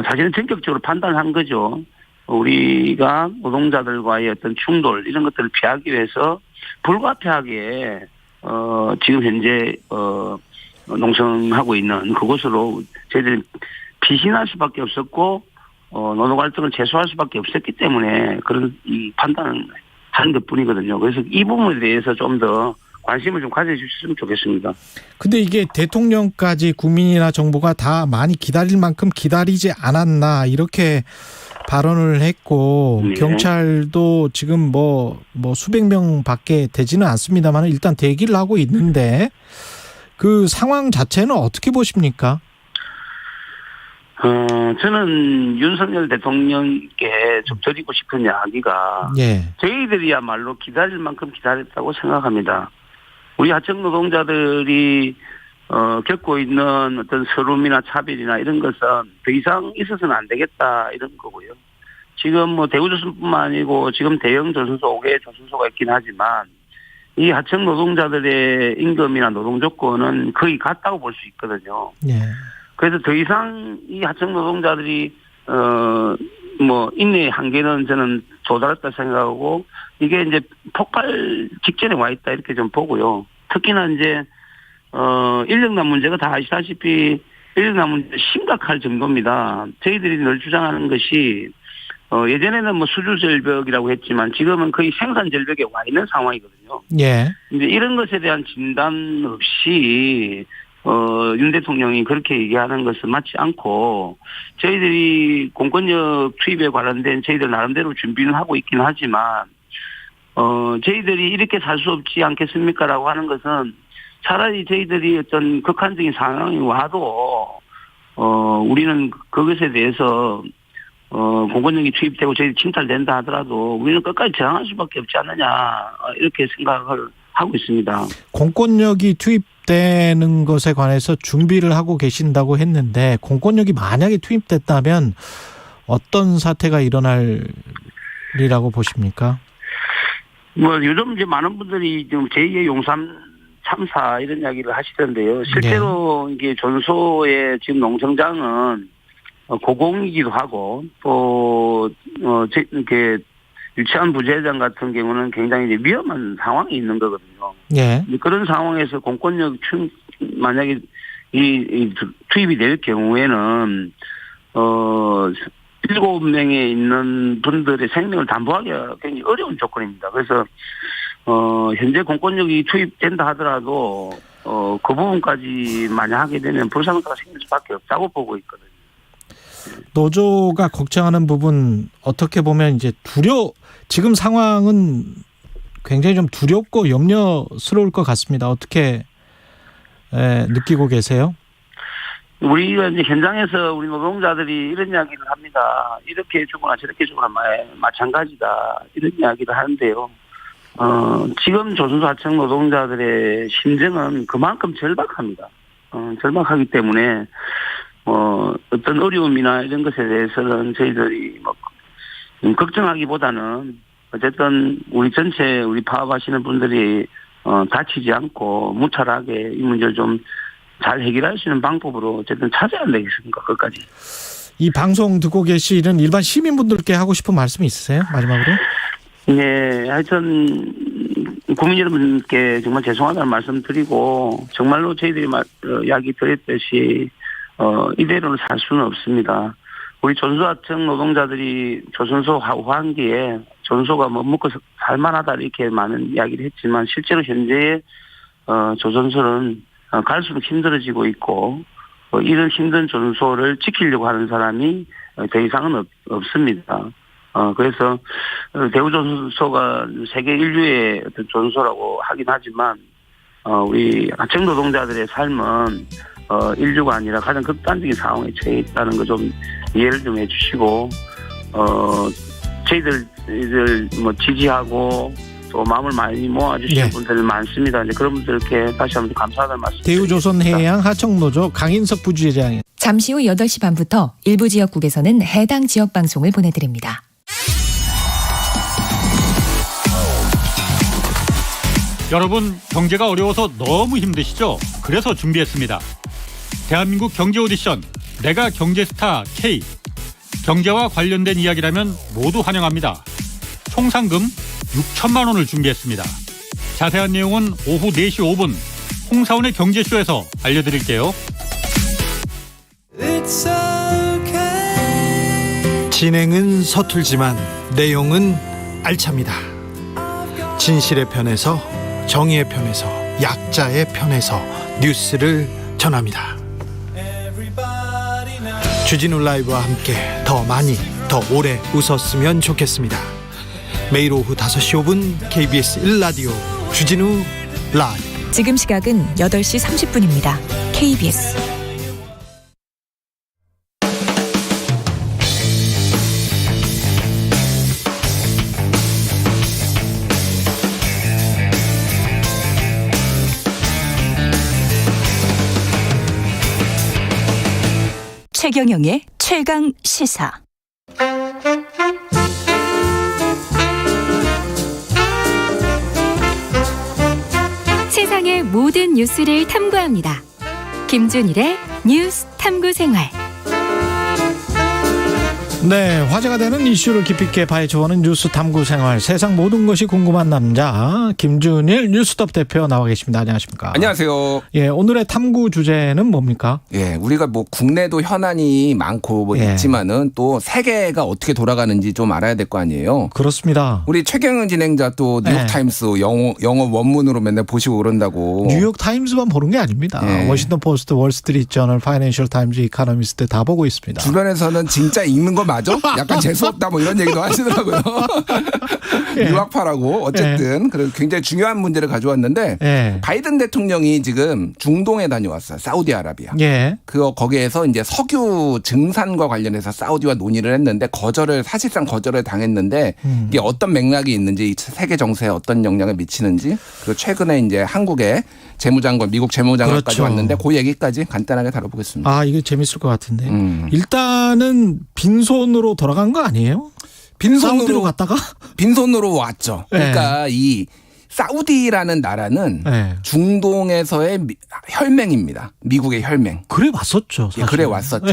사실은 전격적으로 판단한 거죠. 우리가 노동자들과의 어떤 충돌 이런 것들을 피하기 위해서 불가피하게 지금 현재 농성하고 있는 그곳으로 저희들이 피신할 수밖에 없었고 노동 갈등을 제소할 수밖에 없었기 때문에 그런 이 판단을 한 것뿐이거든요. 그래서 이 부분에 대해서 좀 더 관심을 좀 가져주셨으면 좋겠습니다. 근데 이게 대통령까지 국민이나 정부가 다 많이 기다릴 만큼 기다리지 않았나 이렇게 발언을 했고 네. 경찰도 지금 뭐 수백 명밖에 되지는 않습니다만 일단 대기를 하고 있는데 그 상황 자체는 어떻게 보십니까? 저는 윤석열 대통령께 좀 드리고 싶은 이야기가 저희들이야말로 기다릴 만큼 기다렸다고 생각합니다. 우리 하청 노동자들이 겪고 있는 어떤 서름이나 차별이나 이런 것은 더 이상 있어서는 안 되겠다 이런 거고요. 지금 뭐 대우조선뿐만 아니고 지금 대형 조선소 5개의 조선소가 있긴 하지만 이 하청 노동자들의 임금이나 노동 조건은 거의 같다고 볼 수 있거든요. 그래서 더 이상 이 하청 노동자들이 인내의 한계는 저는 도달했다 생각하고 이게 이제 폭발 직전에 와 있다 이렇게 좀 보고요. 특히나 이제 인력난 문제가 다 아시다시피 인력난 문제 심각할 정도입니다. 저희들이 늘 주장하는 것이 예전에는 뭐 수주 절벽이라고 했지만 지금은 거의 생산 절벽에 와 있는 상황이거든요. 이제 이런 것에 대한 진단 없이 윤 대통령이 그렇게 얘기하는 것은 맞지 않고 저희들이 공권력 투입에 관련된 저희들 나름대로 준비는 하고 있긴 하지만 저희들이 이렇게 살 수 없지 않겠습니까라고 하는 것은 차라리 저희들이 어떤 극한적인 상황이 와도 우리는 그것에 대해서 공권력이 투입되고 저희들이 침탈된다 하더라도 우리는 끝까지 저항할 수밖에 없지 않느냐 이렇게 생각을 하고 있습니다. 공권력이 투입되는 것에 관해서 준비를 하고 계신다고 했는데 공권력이 만약에 투입됐다면 어떤 사태가 일어날이라고 보십니까? 뭐 요즘 이제 많은 분들이 좀 제2의 용산 참사 이런 이야기를 하시던데요. 실제로 이게 전소의 지금 농성장은 고공이기도 하고 또 이렇게 유치원 부재장 같은 경우는 굉장히 이제 위험한 상황이 있는 거거든요. 그런 상황에서 공권력 만약에 이 투입이 될 경우에는 7명에 있는 분들의 생명을 담보하기가 굉장히 어려운 조건입니다. 그래서 현재 공권력이 투입된다 하더라도 그 부분까지 만약 하게 되면 불상사가 생길 수밖에 없다고 보고 있거든요. 노조가 걱정하는 부분 어떻게 보면 이제 지금 상황은 굉장히 좀 두렵고 염려스러울 것 같습니다. 어떻게 느끼고 계세요? 우리가 이제 현장에서 우리 노동자들이 이런 이야기를 합니다. 이렇게 해주거나 저렇게 해주거나 마찬가지다. 이런 이야기를 하는데요. 지금 조선소 하청 노동자들의 심정은 그만큼 절박합니다. 절박하기 때문에 어떤 어려움이나 이런 것에 대해서는 저희들이 걱정하기보다는 어쨌든 우리 전체 우리 파업하시는 분들이 다치지 않고 무탈하게 이 문제를 좀 잘 해결할 수 있는 방법으로 어쨌든 찾아야 되겠습니까? 끝까지. 이 방송 듣고 계시는 일반 시민분들께 하고 싶은 말씀이 있으세요? 마지막으로? 네, 하여튼 국민 여러분께 정말 죄송하다는 말씀 드리고 정말로 저희들이 이야기 드렸듯이 이대로는 살 수는 없습니다. 우리 조선소 하청 노동자들이 조선소 후반기에 조선소가 먹고 살만하다 이렇게 많은 이야기를 했지만 실제로 현재 조선소는 갈수록 힘들어지고 있고 이런 힘든 조선소를 지키려고 하는 사람이 더 이상은 없습니다. 그래서 대우조선소가 세계 인류의 어떤 조선소라고 하긴 하지만 우리 하청 노동자들의 삶은 인류가 아니라 가장 극단적인 상황에 처해 있다는 거 좀 이해를 좀 해주시고 저희들 지지하고 또 마음을 많이 모아주시는 분들 많습니다. 이제 그런 분들께 다시 한번 감사하다는 말씀. 대우조선해양 하청노조 강인석 부지회장이. 잠시 후 8시 반부터 일부 지역국에서는 해당 지역 방송을 보내드립니다. 여러분 경제가 어려워서 너무 힘드시죠? 그래서 준비했습니다. 대한민국 경제 오디션 내가 경제스타 K. 경제와 관련된 이야기라면 모두 환영합니다. 총 상금 6천만 원을 준비했습니다. 자세한 내용은 오후 4시 5분 홍사원의 경제쇼에서 알려드릴게요. 진행은 서툴지만 내용은 알찹니다. 진실의 편에서, 정의의 편에서, 약자의 편에서 뉴스를 전합니다. 주진우 라이브와 함께 더 많이, 더 오래 웃었으면 좋겠습니다. 매일 오후 5시 5분 KBS 1라디오 주진우 라이브. 지금 시각은 8시 30분입니다. KBS 최경영의 최강 시사. 세상의 모든 뉴스를 탐구합니다. 김준일의 뉴스 탐구 생활. 네, 화제가 되는 이슈를 깊이 있게 파헤쳐보는 뉴스 탐구 생활. 세상 모든 것이 궁금한 남자 김준일 뉴스톱 대표 나와 계십니다. 안녕하십니까? 안녕하세요. 예, 오늘의 탐구 주제는 뭡니까? 예, 우리가 뭐 국내도 현안이 많고 뭐 있지만은 또 세계가 어떻게 돌아가는지 좀 알아야 될 거 아니에요. 그렇습니다. 우리 최경영 진행자 또 뉴욕타임스 영어 원문으로 맨날 보시고 그런다고. 뉴욕타임스만 보는 게 아닙니다. 워싱턴 포스트, 월스트리트 저널, 파이낸셜 타임즈, 이코노미스트 다 보고 있습니다. 주변에서는 진짜 읽는 거 맞아? 약간 재수없다 뭐 이런 얘기도 하시더라고요. 유학파라고. 어쨌든 그래서 굉장히 중요한 문제를 가져왔는데 바이든 대통령이 지금 중동에 다녀왔어요. 사우디아라비아. 거기에서 이제 석유 증산과 관련해서 사우디와 논의를 했는데 사실상 거절을 당했는데 이게 어떤 맥락이 있는지 세계 정세에 어떤 영향을 미치는지 그리고 최근에 이제 한국의 재무장관, 미국 재무장관까지 왔는데 그 얘기까지 간단하게 다뤄보겠습니다. 아, 이거 재밌을 것 같은데. 일단은 빈손으로 돌아간 거 아니에요? 사우디로 갔다가? 빈손으로 왔죠. 그러니까 이 사우디라는 나라는 중동에서의 혈맹입니다. 미국의 혈맹. 그래 왔었죠. 사실. 그래 왔었죠.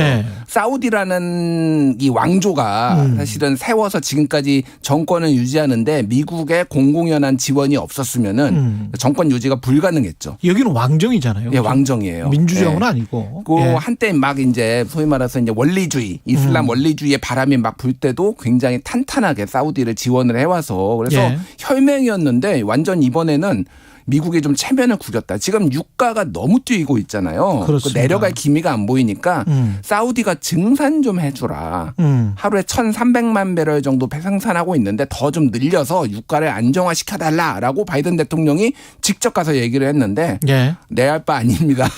사우디라는 이 왕조가 사실은 세워서 지금까지 정권을 유지하는데 미국의 공공연한 지원이 없었으면은 정권 유지가 불가능했죠. 여기는 왕정이잖아요. 예, 왕정이에요. 민주정은 아니고. 한때 막 이제 소위 말해서 이제 원리주의, 이슬람 원리주의의 바람이 막 불 때도 굉장히 탄탄하게 사우디를 지원을 해와서 그래서 혈맹이었는데 완전 이번에는 미국이 좀 체면을 구겼다. 지금 유가가 너무 뛰고 있잖아요. 내려갈 기미가 안 보이니까 사우디가 증산 좀 해주라. 하루에 1,300만 배럴 정도 생산하고 있는데 더 좀 늘려서 유가를 안정화시켜달라라고 바이든 대통령이 직접 가서 얘기를 했는데 내 할 바 아닙니다.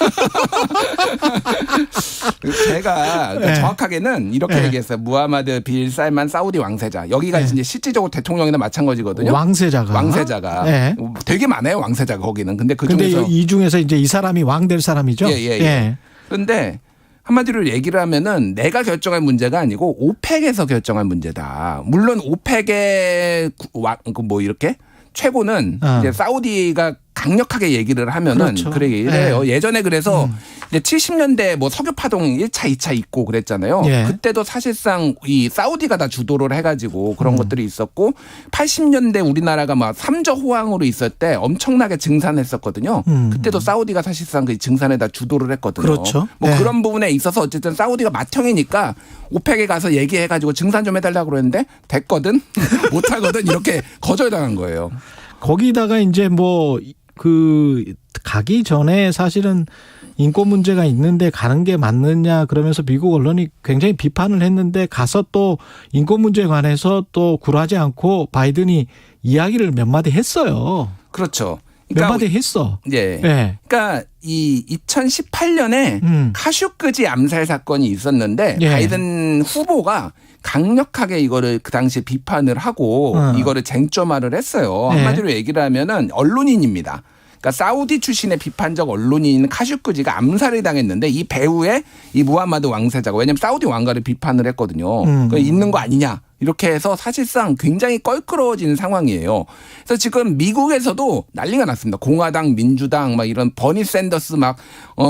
제가 정확하게는 이렇게 얘기했어요. 무하마드 빌 살만 사우디 왕세자. 여기가 이제 실질적으로 대통령이나 마찬가지거든요. 왕세자가. 되게 많아요. 왕세자가 거기는. 근데 중에서 이 중에서 이제 이 사람이 왕 될 사람이죠. 그런데 한마디로 얘기를 하면은 내가 결정할 문제가 아니고 오펙에서 결정할 문제다. 물론 오펙의 이렇게 최고는 이제 사우디가 강력하게 얘기를 하면은 그래 얘기를 해요. 예전에 그래서 이제 70년대 뭐 석유 파동 1차, 2차 있고 그랬잖아요. 그때도 사실상 이 사우디가 다 주도를 해가지고 그런 것들이 있었고 80년대 우리나라가 막 삼저 호황으로 있을 때 엄청나게 증산했었거든요. 그때도 사우디가 사실상 그 증산에 다 주도를 했거든요. 그런 부분에 있어서 어쨌든 사우디가 맏형이니까 오펙에 가서 얘기해가지고 증산 좀 해달라고 그랬는데 됐거든 못하거든 이렇게 거절당한 거예요. 거기다가 이제 가기 전에 사실은 인권 문제가 있는데 가는 게 맞느냐 그러면서 미국 언론이 굉장히 비판을 했는데 가서 또 인권 문제에 관해서 또 굴하지 않고 바이든이 이야기를 몇 마디 했어요. 그렇죠. 몇 마디 했어. 그러니까 이 2018년에 카슈크지 암살 사건이 있었는데 바이든 후보가 강력하게 이거를 그 당시에 비판을 하고 이거를 쟁점화를 했어요. 한마디로 얘기를 하면은 언론인입니다. 그러니까 사우디 출신의 비판적 언론인 카슈크지가 암살을 당했는데 이 배후에 이 무하마드 왕세자가 왜냐하면 사우디 왕가를 비판을 했거든요. 있는 거 아니냐. 이렇게 해서 사실상 굉장히 껄끄러워지는 상황이에요. 그래서 지금 미국에서도 난리가 났습니다. 공화당, 민주당 막 이런 버니 샌더스 막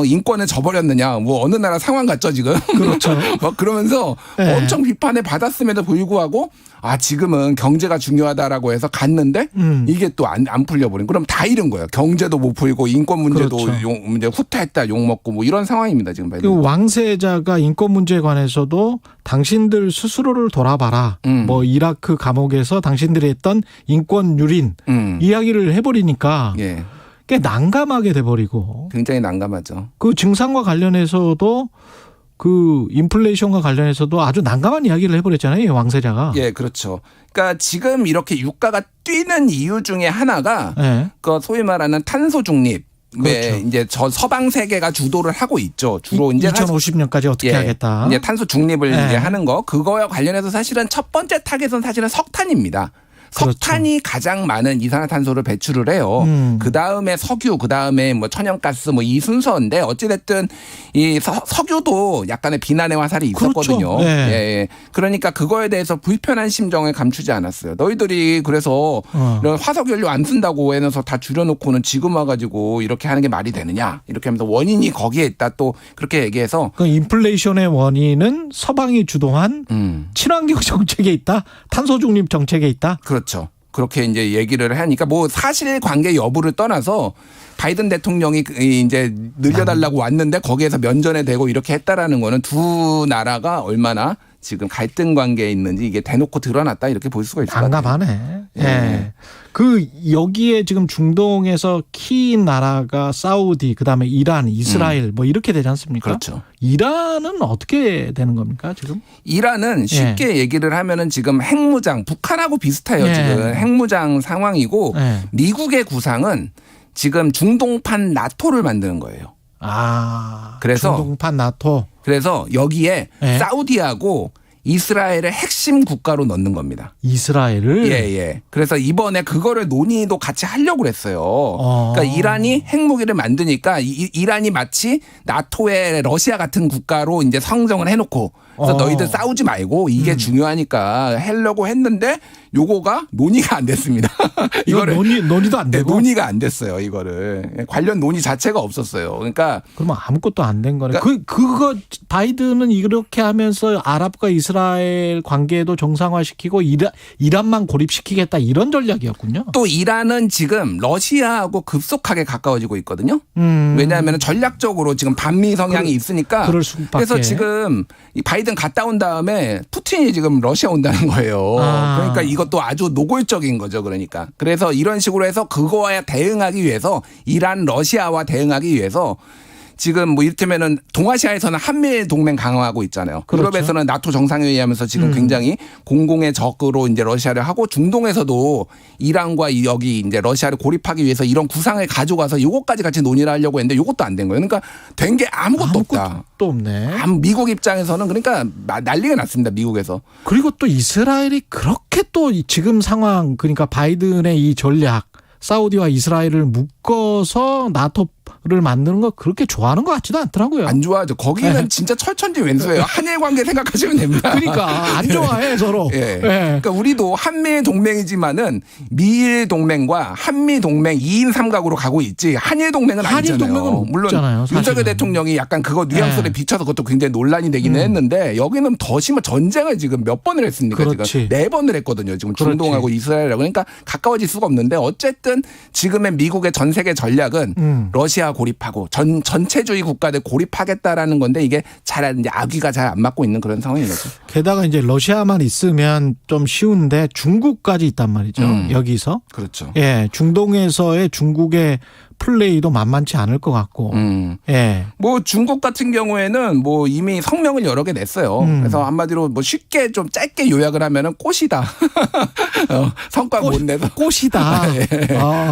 인권을 저버렸느냐 뭐 어느 나라 상황 같죠 지금. 그렇죠. 막 그러면서 네. 엄청 비판을 받았음에도 불구하고 지금은 경제가 중요하다라고 해서 갔는데 이게 또 안 풀려버린. 그럼 다 잃은 거예요. 경제도 못 풀고 인권 문제도 그렇죠. 문제 후퇴했다 욕 먹고 뭐 이런 상황입니다 지금. 그 왕세자가 인권 문제에 관해서도 당신들 스스로를 돌아봐라. 뭐 이라크 감옥에서 당신들이 했던 인권 유린 이야기를 해버리니까 예. 꽤 난감하게 돼버리고. 굉장히 난감하죠. 그 증상과 관련해서도 그 인플레이션과 관련해서도 아주 난감한 이야기를 해버렸잖아요. 이 왕세자가. 예, 그렇죠. 그러니까 지금 이렇게 유가가 뛰는 이유 중에 하나가 네. 그 소위 말하는 탄소 중립. 그렇죠. 이제 저 서방 세계가 주도를 하고 있죠. 주로 이제 2050년까지 어떻게 하겠다. 이제 탄소 중립을 네. 이제 하는 거. 그거와 관련해서 사실은 첫 번째 타겟은 사실은 석탄입니다. 석탄이 가장 많은 이산화탄소를 배출을 해요. 그 다음에 석유, 그 다음에 뭐 천연가스 뭐 이 순서인데 어찌됐든 이 석유도 약간의 비난의 화살이 있었거든요. 그렇죠. 네. 예. 그러니까 그거에 대해서 불편한 심정을 감추지 않았어요. 너희들이 그래서 이런 화석연료 안 쓴다고 해서 다 줄여놓고는 지금 와가지고 이렇게 하는 게 말이 되느냐 이렇게 하면서 원인이 거기에 있다 또 그렇게 얘기해서 그 인플레이션의 원인은 서방이 주도한 친환경 정책에 있다, 탄소 중립 정책에 있다. 그렇죠. 그렇게 이제 얘기를 하니까 뭐 사실관계 여부를 떠나서 바이든 대통령이 이제 늘려달라고 왔는데 거기에서 면전에 대고 이렇게 했다라는 거는 두 나라가 얼마나 지금 갈등 관계에 있는지 이게 대놓고 드러났다 이렇게 볼 수가 있을 것 같아요. 난감하네. 예. 그 여기에 지금 중동에서 키 나라가 사우디, 그다음에 이란, 이스라엘 뭐 이렇게 되지 않습니까? 그렇죠. 이란은 어떻게 되는 겁니까 지금? 이란은 쉽게 얘기를 하면은 지금 핵무장 북한하고 비슷해요. 지금 핵무장 상황이고 미국의 구상은 지금 중동판 나토를 만드는 거예요. 그래서 중동판 나토. 그래서 여기에 사우디하고 이스라엘을 핵심 국가로 넣는 겁니다. 이스라엘을? 예. 그래서 이번에 그거를 논의도 같이 하려고 그랬어요. 그러니까 이란이 핵무기를 만드니까 이란이 마치 나토의 러시아 같은 국가로 이제 성정을 해놓고 그래서 너희들 싸우지 말고 이게 중요하니까 하려고 했는데 요거가 논의가 안 됐습니다. 이거를 논의도 안 되고? 논의가 안 됐어요. 이거를 관련 논의 자체가 없었어요. 그러니까 그러면 아무것도 안 된 거네. 그거 바이든은 이렇게 하면서 아랍과 이스라엘 관계도 정상화시키고 이란만 고립시키겠다 이런 전략이었군요. 또 이란은 지금 러시아하고 급속하게 가까워지고 있거든요. 왜냐하면 전략적으로 지금 반미 성향이 있으니까. 그럴 수밖에. 그래서 지금 바이든 갔다 온 다음에 푸틴이 지금 러시아 온다는 거예요. 그러니까 이것도 아주 노골적인 거죠. 그러니까. 그래서 이런 식으로 해서 그거에 대응하기 위해서 이란, 러시아와 대응하기 위해서 지금 뭐 이를테면은 동아시아에서는 한미일 동맹 강화하고 있잖아요. 그렇죠. 유럽에서는 나토 정상회의 하면서 지금 굉장히 공공의 적으로 이제 러시아를 하고 중동에서도 이란과 여기 이제 러시아를 고립하기 위해서 이런 구상을 가져가서 요것까지 같이 논의를 하려고 했는데 요것도 안 된 거예요. 그러니까 된 게 아무것도 없다. 또 없네. 미국 입장에서는 그러니까 난리가 났습니다. 미국에서. 그리고 또 이스라엘이 그렇게 또 지금 상황 그러니까 바이든의 이 전략 사우디와 이스라엘을 묶어서 나토를 만드는 거 그렇게 좋아하는 것 같지도 않더라고요. 안 좋아하죠. 거기는 진짜 철천지 왼수예요. 한일 관계 생각하시면 됩니다. 그러니까 안 좋아해 서로. 그러니까 우리도 한미일 동맹이지만은 미일 동맹과 한미 동맹 2인 3각으로 가고 있지 한일 동맹은 아니잖아요. 한일 동맹은 물론 없잖아요, 윤석열 대통령이 약간 그거 뉘앙스를 비춰서 그것도 굉장히 논란이 되기는 했는데 여기는 더 심한 전쟁을 지금 몇 번을 했습니까? 그렇지. 지금 4번을 했거든요. 지금 중동하고 이스라엘하고 그러니까 가까워질 수가 없는데 어쨌든 지금의 미국의 전 세계 전략은 러시아 고립하고 전체주의 국가들 고립하겠다라는 건데 이게 잘 이제 아귀가 잘 안 맞고 있는 그런 상황인 거죠. 게다가 이제 러시아만 있으면 좀 쉬운데 중국까지 있단 말이죠. 여기서. 그렇죠. 예, 중동에서의 중국의 플레이도 만만치 않을 것 같고. 예. 뭐 중국 같은 경우에는 뭐 이미 성명을 여러 개 냈어요. 그래서 한마디로 뭐 쉽게 좀 짧게 요약을 하면은 꽃이다. 성과 못 내서. 꽃이다.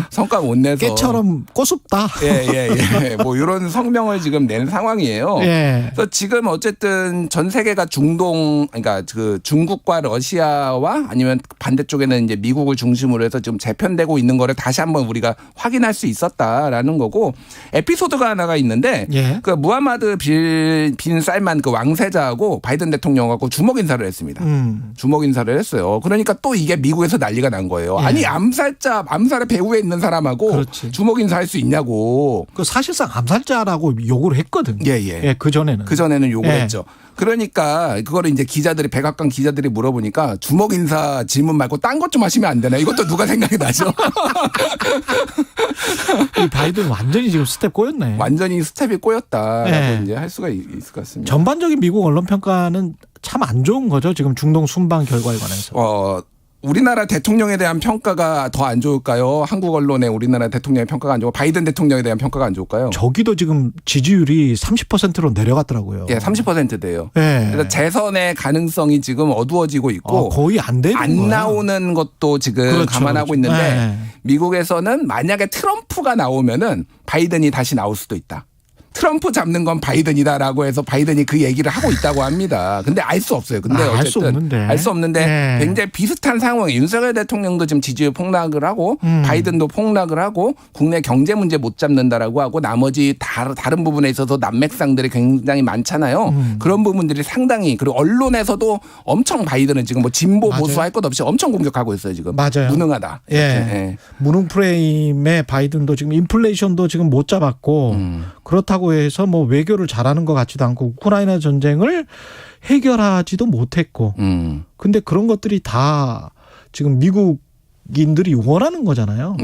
성과 못 내서. 깨처럼 꼬숩다. 예. 뭐 이런 성명을 지금 낸 상황이에요. 그래서 지금 어쨌든 전 세계가 그러니까 그 중국과 러시아와 아니면 반대쪽에는 이제 미국을 중심으로 해서 지금 재편되고 있는 거를 다시 한번 우리가 확인할 수 있었다. 있다라는 거고 에피소드가 하나가 있는데 그 무하마드 빈 살만 그 왕세자하고 바이든 대통령하고 주먹 인사를 했습니다. 주먹 인사를 했어요. 그러니까 또 이게 미국에서 난리가 난 거예요. 아니 암살의 배후에 있는 사람하고 주먹 인사할 수 있냐고. 그 사실상 암살자라고 요구를 했거든요. 그 전에는 요구를 했죠. 그러니까 그거를 이제 기자들이 백악관 기자들이 물어보니까 주먹 인사 질문 말고 딴 것 좀 하시면 안 되나? 이것도 누가 생각이 나죠. 이 바이든 완전히 지금 스텝 꼬였네. 완전히 스텝이 꼬였다라고 이제 할 수가 있을 것 같습니다. 전반적인 미국 언론 평가는 참 안 좋은 거죠. 지금 중동 순방 결과에 관해서. 우리나라 대통령에 대한 평가가 더 안 좋을까요? 한국 언론의 우리나라 대통령의 평가가 안 좋고 바이든 대통령에 대한 평가가 안 좋을까요? 저기도 지금 지지율이 30%로 내려갔더라고요. 30%대요. 그래서 재선의 가능성이 지금 어두워지고 있고 거의 안 되는 안 거야. 나오는 것도 지금 감안하고 있는데 미국에서는 만약에 트럼프가 나오면은 바이든이 다시 나올 수도 있다. 트럼프 잡는 건 바이든이다라고 해서 바이든이 그 얘기를 하고 있다고 합니다. 근데 알 수 없어요. 근데 어쨌든 알 수 없는데 굉장히 비슷한 상황에 윤석열 대통령도 지금 지지율 폭락을 하고 바이든도 폭락을 하고 국내 경제 문제 못 잡는다라고 하고 나머지 다른 부분에 있어서 난맥상들이 굉장히 많잖아요. 그런 부분들이 상당히 그리고 언론에서도 엄청 바이든은 지금 뭐 진보 보수 할 것 없이 엄청 공격하고 있어요. 지금 무능하다. 무능 프레임의 바이든도 지금 인플레이션도 지금 못 잡았고 그렇다고 해서 뭐 외교를 잘하는 것 같지도 않고 우크라이나 전쟁을 해결하지도 못했고 근데 그런 것들이 다 지금 미국인들이 원하는 거잖아요.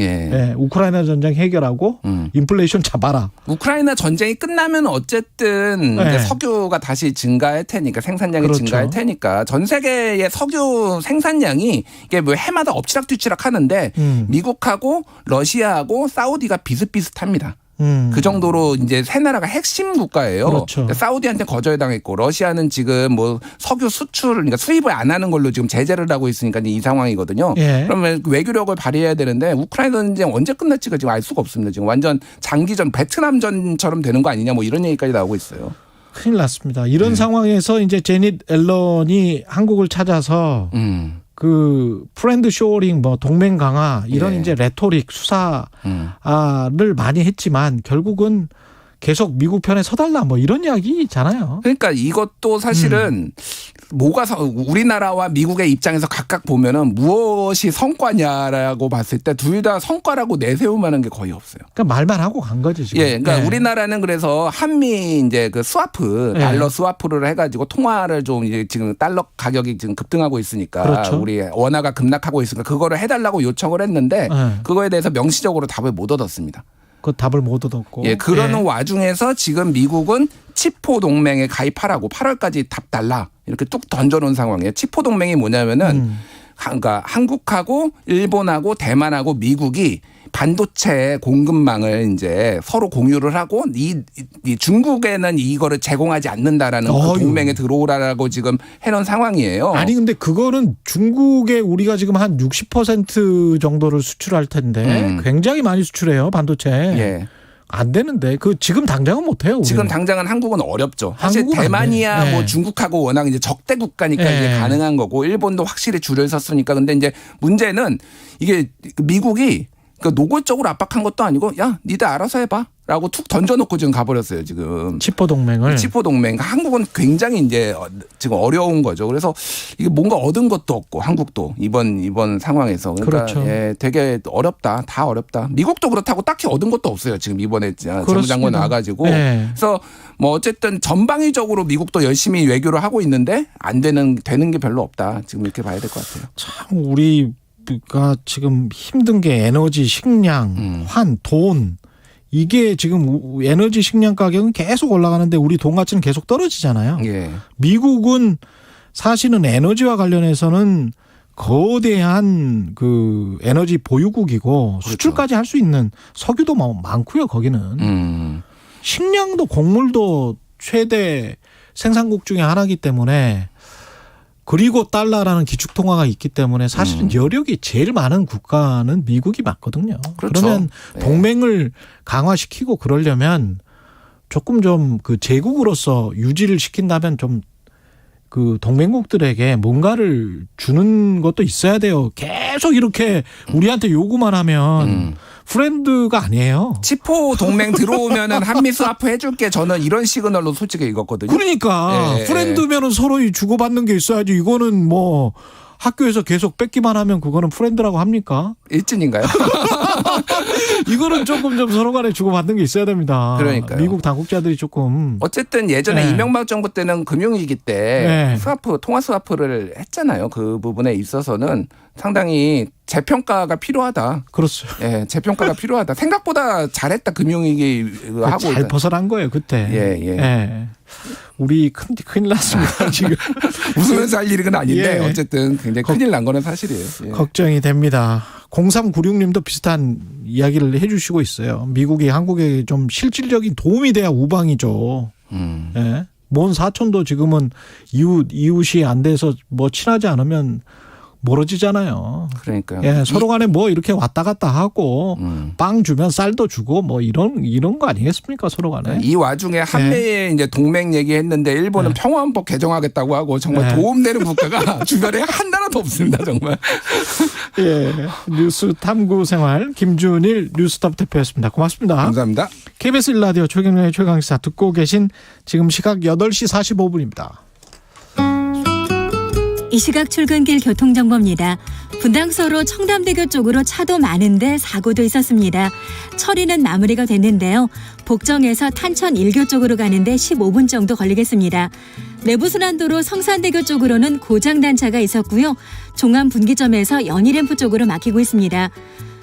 우크라이나 전쟁 해결하고 인플레이션 잡아라. 우크라이나 전쟁이 끝나면 어쨌든 이제 석유가 다시 증가할 테니까 생산량이 증가할 테니까 전 세계의 석유 생산량이 이게 뭐 해마다 엎치락뒤치락 하는데 미국하고 러시아하고 사우디가 비슷비슷합니다. 그 정도로 이제 세 나라가 핵심 국가예요. 사우디한테 거절당했고 러시아는 지금 뭐 석유 수출 그러니까 수입을 안 하는 걸로 지금 제재를 하고 있으니까 이 상황이거든요. 그러면 외교력을 발휘해야 되는데 우크라이나 전쟁 언제 끝날지가 지금 알 수가 없습니다. 지금 완전 장기전 베트남전처럼 되는 거 아니냐 뭐 이런 얘기까지 나오고 있어요. 큰일 났습니다. 이런 상황에서 이제 제닛 앨런이 한국을 찾아서 그 프렌드 쇼링 뭐 동맹 강화 이런 이제 레토릭 수사를 많이 했지만 결국은 계속 미국 편에 서달라 뭐 이런 이야기잖아요. 그러니까 이것도 사실은 뭐가 우리나라와 미국의 입장에서 각각 보면은 무엇이 성과냐라고 봤을 때 둘 다 성과라고 내세울 만한 게 거의 없어요. 그러니까 말만 하고 간 거지 지금. 그러니까 우리나라는 그래서 한미 이제 그 스와프 달러 스와프를 해가지고 통화를 좀 이제 지금 달러 가격이 지금 급등하고 있으니까 우리 원화가 급락하고 있으니까 그거를 해달라고 요청을 했는데 그거에 대해서 명시적으로 답을 못 얻었습니다. 그 답을 못 얻었고. 그러는 와중에서 지금 미국은 치포 동맹에 가입하라고 8월까지 답 달라 이렇게 뚝 던져놓은 상황이에요. 치포 동맹이 뭐냐면은 그러니까 한국하고 일본하고 대만하고 미국이 반도체 공급망을 이제 서로 공유를 하고 이 중국에는 이거를 제공하지 않는다라는 그 동맹에 들어오라라고 지금 해놓은 상황이에요. 아니 근데 그거는 중국에 우리가 지금 한 60% 정도를 수출할 텐데 굉장히 많이 수출해요 반도체. 안 되는데 그 지금 당장은 못 해요. 지금 당장은 한국은 어렵죠. 사실 대만이야 뭐 중국하고 워낙 이제 적대 국가니까 이제 가능한 거고 일본도 확실히 줄을 섰으니까 근데 이제 문제는 이게 미국이 그러니까 노골적으로 압박한 것도 아니고 야 니들 알아서 해봐. 라고 툭 던져놓고 지금 가버렸어요 지금. 치포 동맹을. 치포 동맹. 한국은 굉장히 이제 지금 어려운 거죠. 그래서 이게 뭔가 얻은 것도 없고 한국도 이번 상황에서 그러니까 되게 어렵다. 다 어렵다. 미국도 그렇다고 딱히 얻은 것도 없어요. 지금 이번에 재무장관 나와가지고. 그래서 뭐 어쨌든 전방위적으로 미국도 열심히 외교를 하고 있는데 안 되는 게 별로 없다. 지금 이렇게 봐야 될 것 같아요. 참 우리가 지금 힘든 게 에너지, 식량, 돈. 이게 지금 에너지 식량 가격은 계속 올라가는데 우리 돈 가치는 계속 떨어지잖아요. 미국은 사실은 에너지와 관련해서는 거대한 그 에너지 보유국이고 수출까지 할 수 있는 석유도 많고요. 거기는. 식량도 곡물도 최대 생산국 중에 하나이기 때문에 그리고 달러라는 기축통화가 있기 때문에 사실은 여력이 제일 많은 국가는 미국이 맞거든요. 그러면 동맹을 강화시키고 그러려면 조금 좀 그 제국으로서 유지를 시킨다면 좀 그 동맹국들에게 뭔가를 주는 것도 있어야 돼요. 계속 이렇게 우리한테 요구만 하면 프렌드가 아니에요. 치포 동맹 들어오면은 한미 스와프 해줄게. 저는 이런 시그널로 솔직히 읽었거든요. 그러니까 프렌드면은 서로 주고받는 게 있어야지. 이거는 뭐 학교에서 계속 뺏기만 하면 그거는 프렌드라고 합니까? 일진인가요? 이거는 조금 좀 서로 간에 주고받는 게 있어야 됩니다. 그러니까요. 미국 당국자들이 조금. 어쨌든 예전에 이명박 정부 때는 금융위기 때 스와프, 통화 스와프를 했잖아요. 그 부분에 있어서는 상당히 재평가가 필요하다. 그렇죠. 예, 재평가가 필요하다. 생각보다 잘했다. 금융위기 하고. 잘 벗어난 거예요, 그때. 예. 우리 큰일 났습니다, 지금. 웃으면서 할 일은 아닌데 어쨌든 굉장히 큰일 난 거는 사실이에요. 예. 걱정이 됩니다. 0396님도 비슷한 이야기를 해 주시고 있어요. 미국이 한국에 좀 실질적인 도움이 돼야 우방이죠. 예. 먼 사촌도 지금은 이웃이 안 돼서 뭐 친하지 않으면 멀어지잖아요. 그러니까요. 예, 서로 간에 뭐 이렇게 왔다 갔다 하고 빵 주면 쌀도 주고 뭐 이런 거 아니겠습니까? 서로 간에. 이 와중에 한미의 이제 동맹 얘기했는데 일본은 평화헌법 개정하겠다고 하고 정말 도움되는 국가가 주변에 한 나라도 없습니다. 정말. 예. 뉴스 탐구 생활 김준일 뉴스톱 대표였습니다. 고맙습니다. 감사합니다. KBS 1라디오 최경영의 최강시사 듣고 계신 지금 시각 8시 45분입니다. 이 시각 출근길 교통정보입니다. 분당서로 청담대교 쪽으로 차도 많은데 사고도 있었습니다. 처리는 마무리가 됐는데요. 복정에서 탄천 1교 쪽으로 가는데 15분 정도 걸리겠습니다. 내부순환도로 성산대교 쪽으로는 고장난 차가 있었고요. 종암분기점에서 연희램프 쪽으로 막히고 있습니다.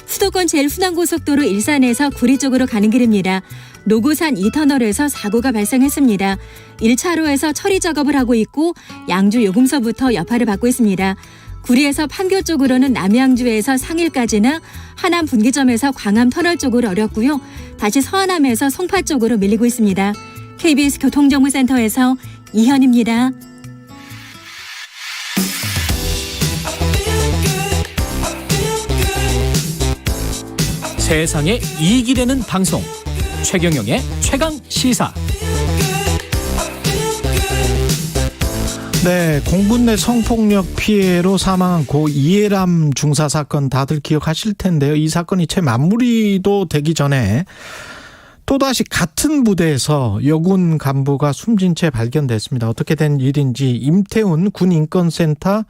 수도권 제1순환고속도로 일산에서 구리 쪽으로 가는 길입니다. 노고산 2터널에서 사고가 발생했습니다. 1차로에서 처리 작업을 하고 있고 양주 요금소부터 여파를 받고 있습니다. 구리에서 판교 쪽으로는 남양주에서 상일까지나 하남 분기점에서 광암터널 쪽으로 어렵고요. 다시 서안함에서 송파 쪽으로 밀리고 있습니다. KBS 교통정보센터에서 이현입니다. 세상에 이익이 되는 방송 최경영의 최강시사. 네, 공군 내 성폭력 피해로 사망한 고 이해람 중사 사건 다들 기억하실 텐데요. 이 사건이 채 마무리도 되기 전에 또다시 같은 부대에서 여군 간부가 숨진 채 발견됐습니다. 어떻게 된 일인지 임태훈 군인권센터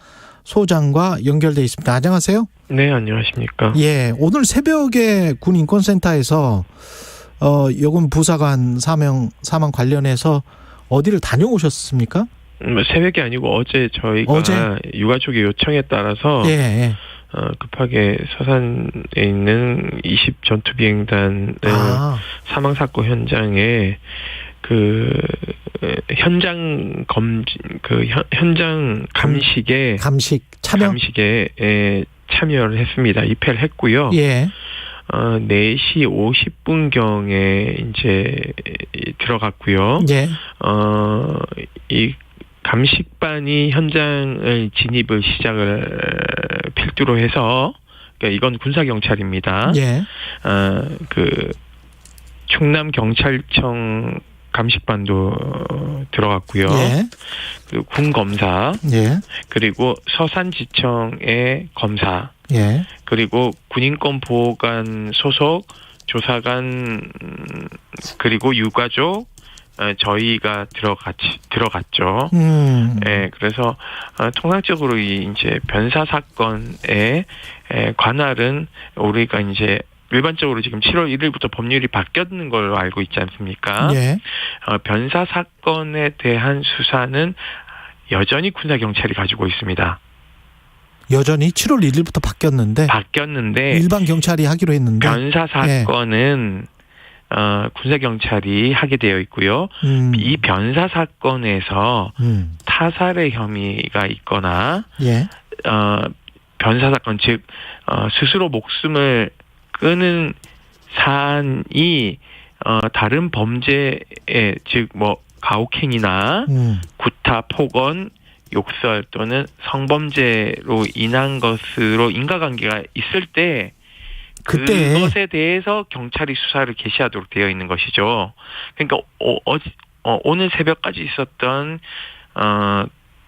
소장과 연결돼 있습니다. 안녕하세요. 네, 안녕하십니까. 예, 오늘 새벽에 군인권센터에서 여군 부사관 사망 관련해서 어디를 다녀오셨습니까? 새벽이 아니고 어제 저희가 유가족의 요청에 따라서 급하게 서산에 있는 20 전투비행단의 사망 사건 현장에 그 현장 감식에 참여를 했습니다. 입회를 했고요. 4시 50분경에 이제 들어갔고요. 이 감식반이 현장을 진입을 시작을 필두로 해서, 그러니까 이건 군사경찰입니다. 그 충남경찰청 감식반도 들어갔고요. 그리고 군검사, 그리고 서산지청의 검사, 그리고 군인권보호관 소속 조사관, 그리고 유가족, 저희가 들어갔죠. 그래서 통상적으로 이제 변사 사건의 관할은 우리가 이제 일반적으로 지금 7월 1일부터 법률이 바뀌었는 걸로 알고 있지 않습니까? 변사 사건에 대한 수사는 여전히 군사경찰이 가지고 있습니다. 여전히 7월 1일부터 바뀌었는데 일반 경찰이 하기로 했는데 변사 사건은 군사경찰이 하게 되어 있고요. 이 변사 사건에서 타살의 혐의가 있거나 변사 사건 즉 스스로 목숨을 끄는 사안이 다른 범죄에 즉 뭐 가혹행위나 구타, 폭언, 욕설 또는 성범죄로 인한 것으로 인과관계가 있을 때 그것에 대해서 경찰이 수사를 개시하도록 되어 있는 것이죠. 그러니까 오늘 새벽까지 있었던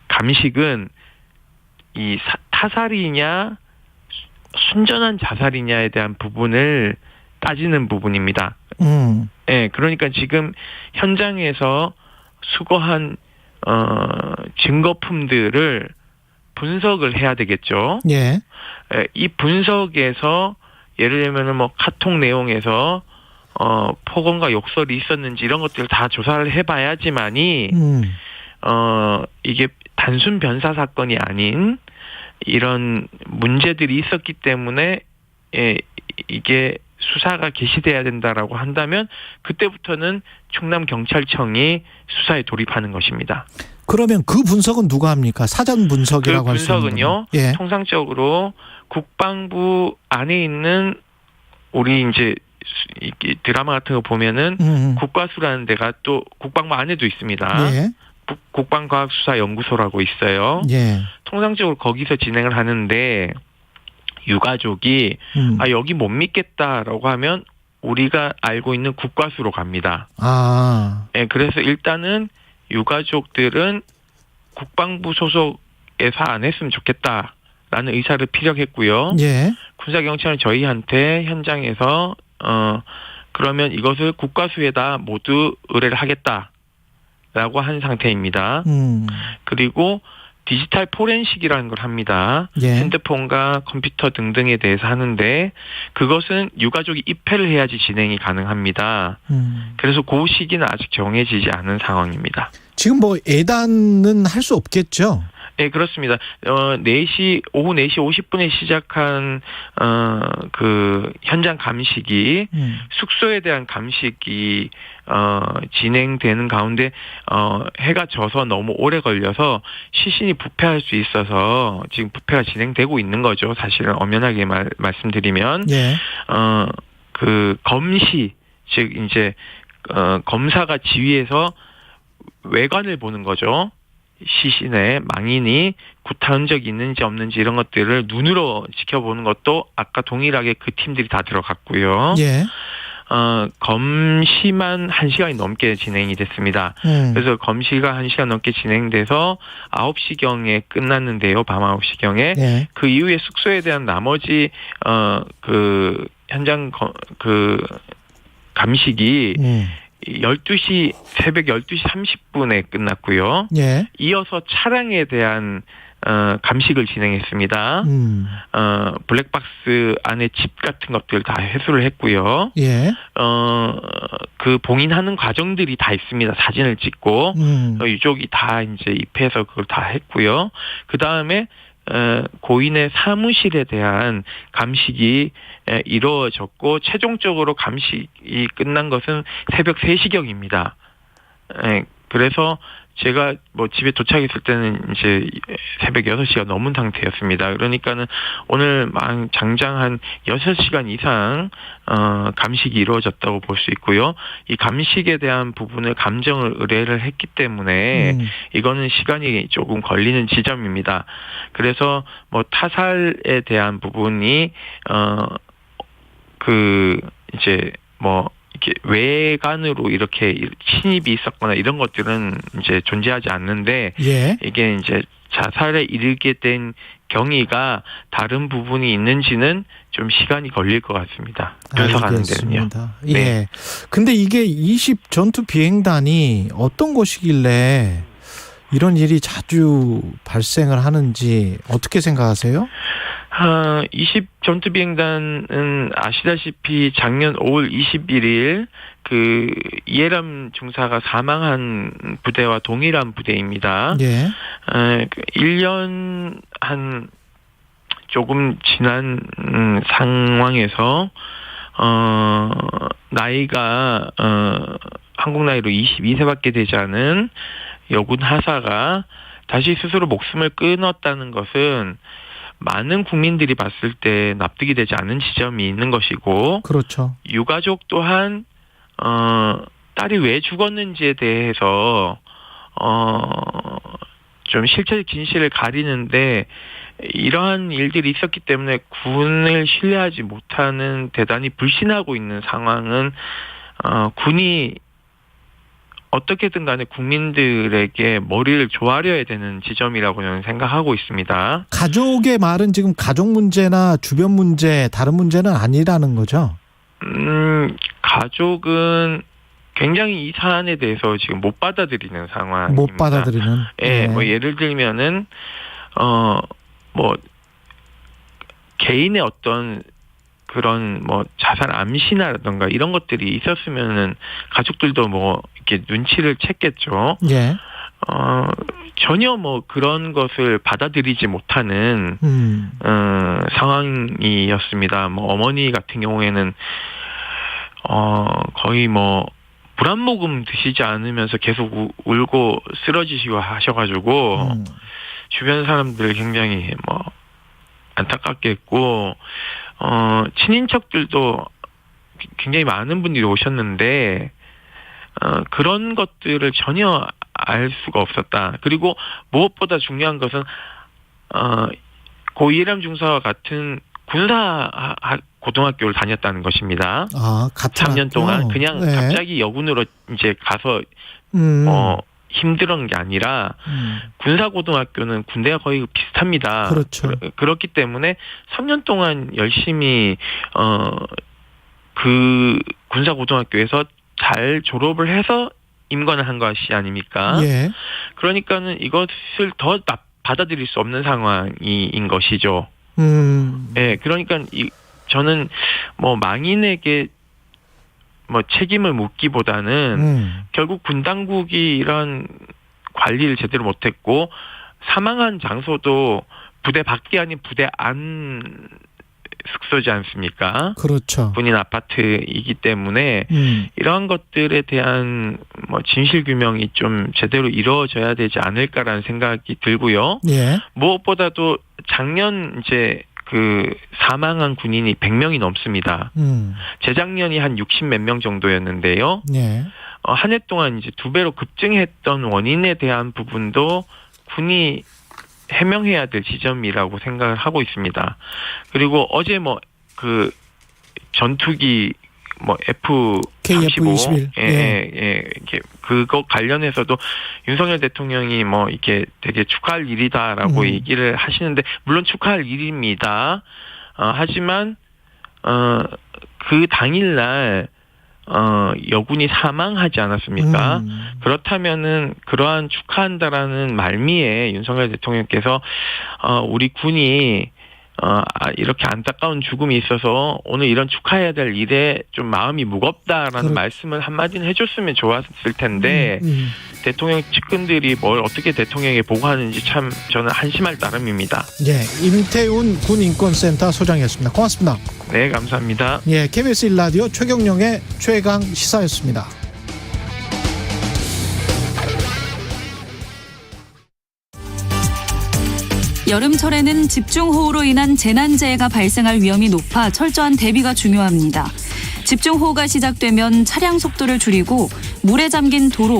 감식은 이 타살이냐 순전한 자살이냐에 대한 부분을 따지는 부분입니다. 예, 그러니까 지금 현장에서 수거한 증거품들을 분석을 해야 되겠죠. 예. 이 분석에서 예를 들면은 뭐 카톡 내용에서 폭언과 욕설이 있었는지 이런 것들을 다 조사를 해봐야지만이 이게 단순 변사 사건이 아닌 이런 문제들이 있었기 때문에 이게 수사가 개시돼야 된다라고 한다면 그때부터는 충남경찰청이 수사에 돌입하는 것입니다. 그러면 그 분석은 누가 합니까? 사전 분석이라고 할 수 있는 분석은요. 예. 통상적으로 국방부 안에 있는 우리 이제 드라마 같은 거 보면은 국과수라는 데가 또 국방부 안에도 있습니다. 예. 국방과학수사연구소라고 있어요. 예. 통상적으로 거기서 진행을 하는데 유가족이 여기 못 믿겠다라고 하면 우리가 알고 있는 국과수로 갑니다. 예, 그래서 일단은 유가족들은 국방부 소속에서 안 했으면 좋겠다라는 의사를 피력했고요. 예. 군사경찰은 저희한테 현장에서 그러면 이것을 국과수에다 모두 의뢰를 하겠다라고 한 상태입니다. 그리고 디지털 포렌식이라는 걸 합니다. 예. 핸드폰과 컴퓨터 등등에 대해서 하는데 그것은 유가족이 입회를 해야지 진행이 가능합니다. 그래서 그 시기는 아직 정해지지 않은 상황입니다. 지금 뭐 예단은 할 수 없겠죠? 네, 그렇습니다. 오후 4시 50분에 시작한 그 현장 감식이 숙소에 대한 감식이 진행되는 가운데 해가 져서 너무 오래 걸려서 시신이 부패할 수 있어서 지금 부패가 진행되고 있는 거죠. 사실은 엄연하게 말씀드리면 예. 그 검시 즉 이제 검사가 지휘해서 외관을 보는 거죠. 시신의 망인이 구타 흔적이 있는지 없는지 이런 것들을 눈으로 지켜보는 것도 아까 동일하게 그 팀들이 다 들어갔고요. 예. 검시만 1시간이 넘게 진행이 됐습니다. 그래서 검시가 1시간 넘게 진행돼서 9시경에 끝났는데요. 밤 9시경에. 예. 그 이후에 숙소에 대한 나머지 그 현장 그 감식이 새벽 12시 30분에 끝났고요. 예. 이어서 차량에 대한 감식을 진행했습니다. 블랙박스 안에 집 같은 것들 다 회수를 했고요. 예. 그 봉인하는 과정들이 다 있습니다. 사진을 찍고 유족이 다 이제 입회해서 그걸 다 했고요. 그 다음에 고인의 사무실에 대한 감식이 이루어졌고 최종적으로 감식이 끝난 것은 새벽 3시경입니다. 그래서 제가 뭐 집에 도착했을 때는 이제 새벽 6시가 넘은 상태였습니다. 그러니까는 오늘 장장 한 6시간 이상 감식이 이루어졌다고 볼 수 있고요. 이 감식에 대한 부분을 감정을 의뢰를 했기 때문에 이거는 시간이 조금 걸리는 지점입니다. 그래서 뭐 타살에 대한 부분이 그 이제 뭐 이렇게 외관으로 이렇게 침입이 있었거나 이런 것들은 이제 존재하지 않는데 예. 이게 이제 자살에 이르게 된 경위가 다른 부분이 있는지는 좀 시간이 걸릴 것 같습니다. 분석하는 데는요. 예. 네. 근데 이게 20 전투 비행단이 어떤 곳이길래 이런 일이 자주 발생을 하는지 어떻게 생각하세요? 20 전투 비행단은 아시다시피 작년 5월 21일 그 이해람 중사가 사망한 부대와 동일한 부대입니다. 예. 1년 한 조금 지난 상황에서 나이가 한국 나이로 22세밖에 되지 않은 여군 하사가 다시 스스로 목숨을 끊었다는 것은 많은 국민들이 봤을 때 납득이 되지 않은 지점이 있는 것이고, 그렇죠. 유가족 또한 딸이 왜 죽었는지에 대해서 좀 실체적 진실을 가리는데 이러한 일들이 있었기 때문에 군을 신뢰하지 못하는 대단히 불신하고 있는 상황은 군이 어떻게든 간에 국민들에게 머리를 조아려야 되는 지점이라고 저는 생각하고 있습니다. 가족의 말은 지금 가족 문제나 주변 문제, 다른 문제는 아니라는 거죠? 가족은 굉장히 이 사안에 대해서 지금 못 받아들이는 상황입니다. 못 받아들이는. 예, 뭐 예를 들면은 뭐 개인의 어떤 그런 뭐 자살 암시나라든가 이런 것들이 있었으면은 가족들도 뭐 이렇게 눈치를 챘겠죠. 예. 전혀 뭐 그런 것을 받아들이지 못하는 상황이었습니다. 뭐 어머니 같은 경우에는 거의 뭐 물 한 모금 드시지 않으면서 계속 울고 쓰러지시고 하셔가지고 주변 사람들 굉장히 뭐 안타깝게 했고 친인척들도 굉장히 많은 분들이 오셨는데 그런 것들을 전혀 알 수가 없었다. 그리고 무엇보다 중요한 것은 고 이해람 중사와 같은 군사 고등학교를 다녔다는 것입니다. 같은 3년 동안 그냥 네. 갑자기 여군으로 이제 가서 힘들은 게 아니라 군사고등학교는 군대가 거의 비슷합니다. 그렇죠. 그렇기 때문에 3년 동안 열심히 그 군사고등학교에서 잘 졸업을 해서 임관을 한 것이 아닙니까? 예. 그러니까는 이것을 더 받아들일 수 없는 상황인 것이죠. 예, 그러니까 저는 뭐 망인에게 뭐 책임을 묻기보다는 결국 군 당국이 이런 관리를 제대로 못했고 사망한 장소도 부대 밖이 아닌 부대 안 숙소지 않습니까? 그렇죠. 군인 아파트이기 때문에 이러한 것들에 대한 뭐 진실 규명이 좀 제대로 이루어져야 되지 않을까라는 생각이 들고요. 예. 무엇보다도 작년 이제 그 사망한 군인이 100명이 넘습니다. 재작년이 한 60몇 명 정도였는데요. 예. 한 해 동안 이제 2배로 급증했던 원인에 대한 부분도 군이 해명해야 될 지점이라고 생각을 하고 있습니다. 그리고 어제 뭐 그 전투기 뭐 KF-21 이렇게 그거 관련해서도 윤석열 대통령이 뭐 이렇게 되게 축하할 일이다라고 얘기를 하시는데 물론 축하할 일입니다. 하지만 그 당일날 여군이 사망하지 않았습니까? 그렇다면은 그러한 축하한다라는 말미에 윤석열 대통령께서 우리 군이 이렇게 안타까운 죽음이 있어서 오늘 이런 축하해야 될 일에 좀 마음이 무겁다라는 말씀을 한마디는 해줬으면 좋았을 텐데 대통령 측근들이 뭘 어떻게 대통령에게 보고하는지 참 저는 한심할 따름입니다. 예, 임태훈 군인권센터 소장이었습니다. 고맙습니다. 네, 감사합니다. 예, KBS 1라디오 최경영의 최강 시사였습니다. 여름철에는 집중호우로 인한 재난재해가 발생할 위험이 높아 철저한 대비가 중요합니다. 집중호우가 시작되면 차량 속도를 줄이고 물에 잠긴 도로,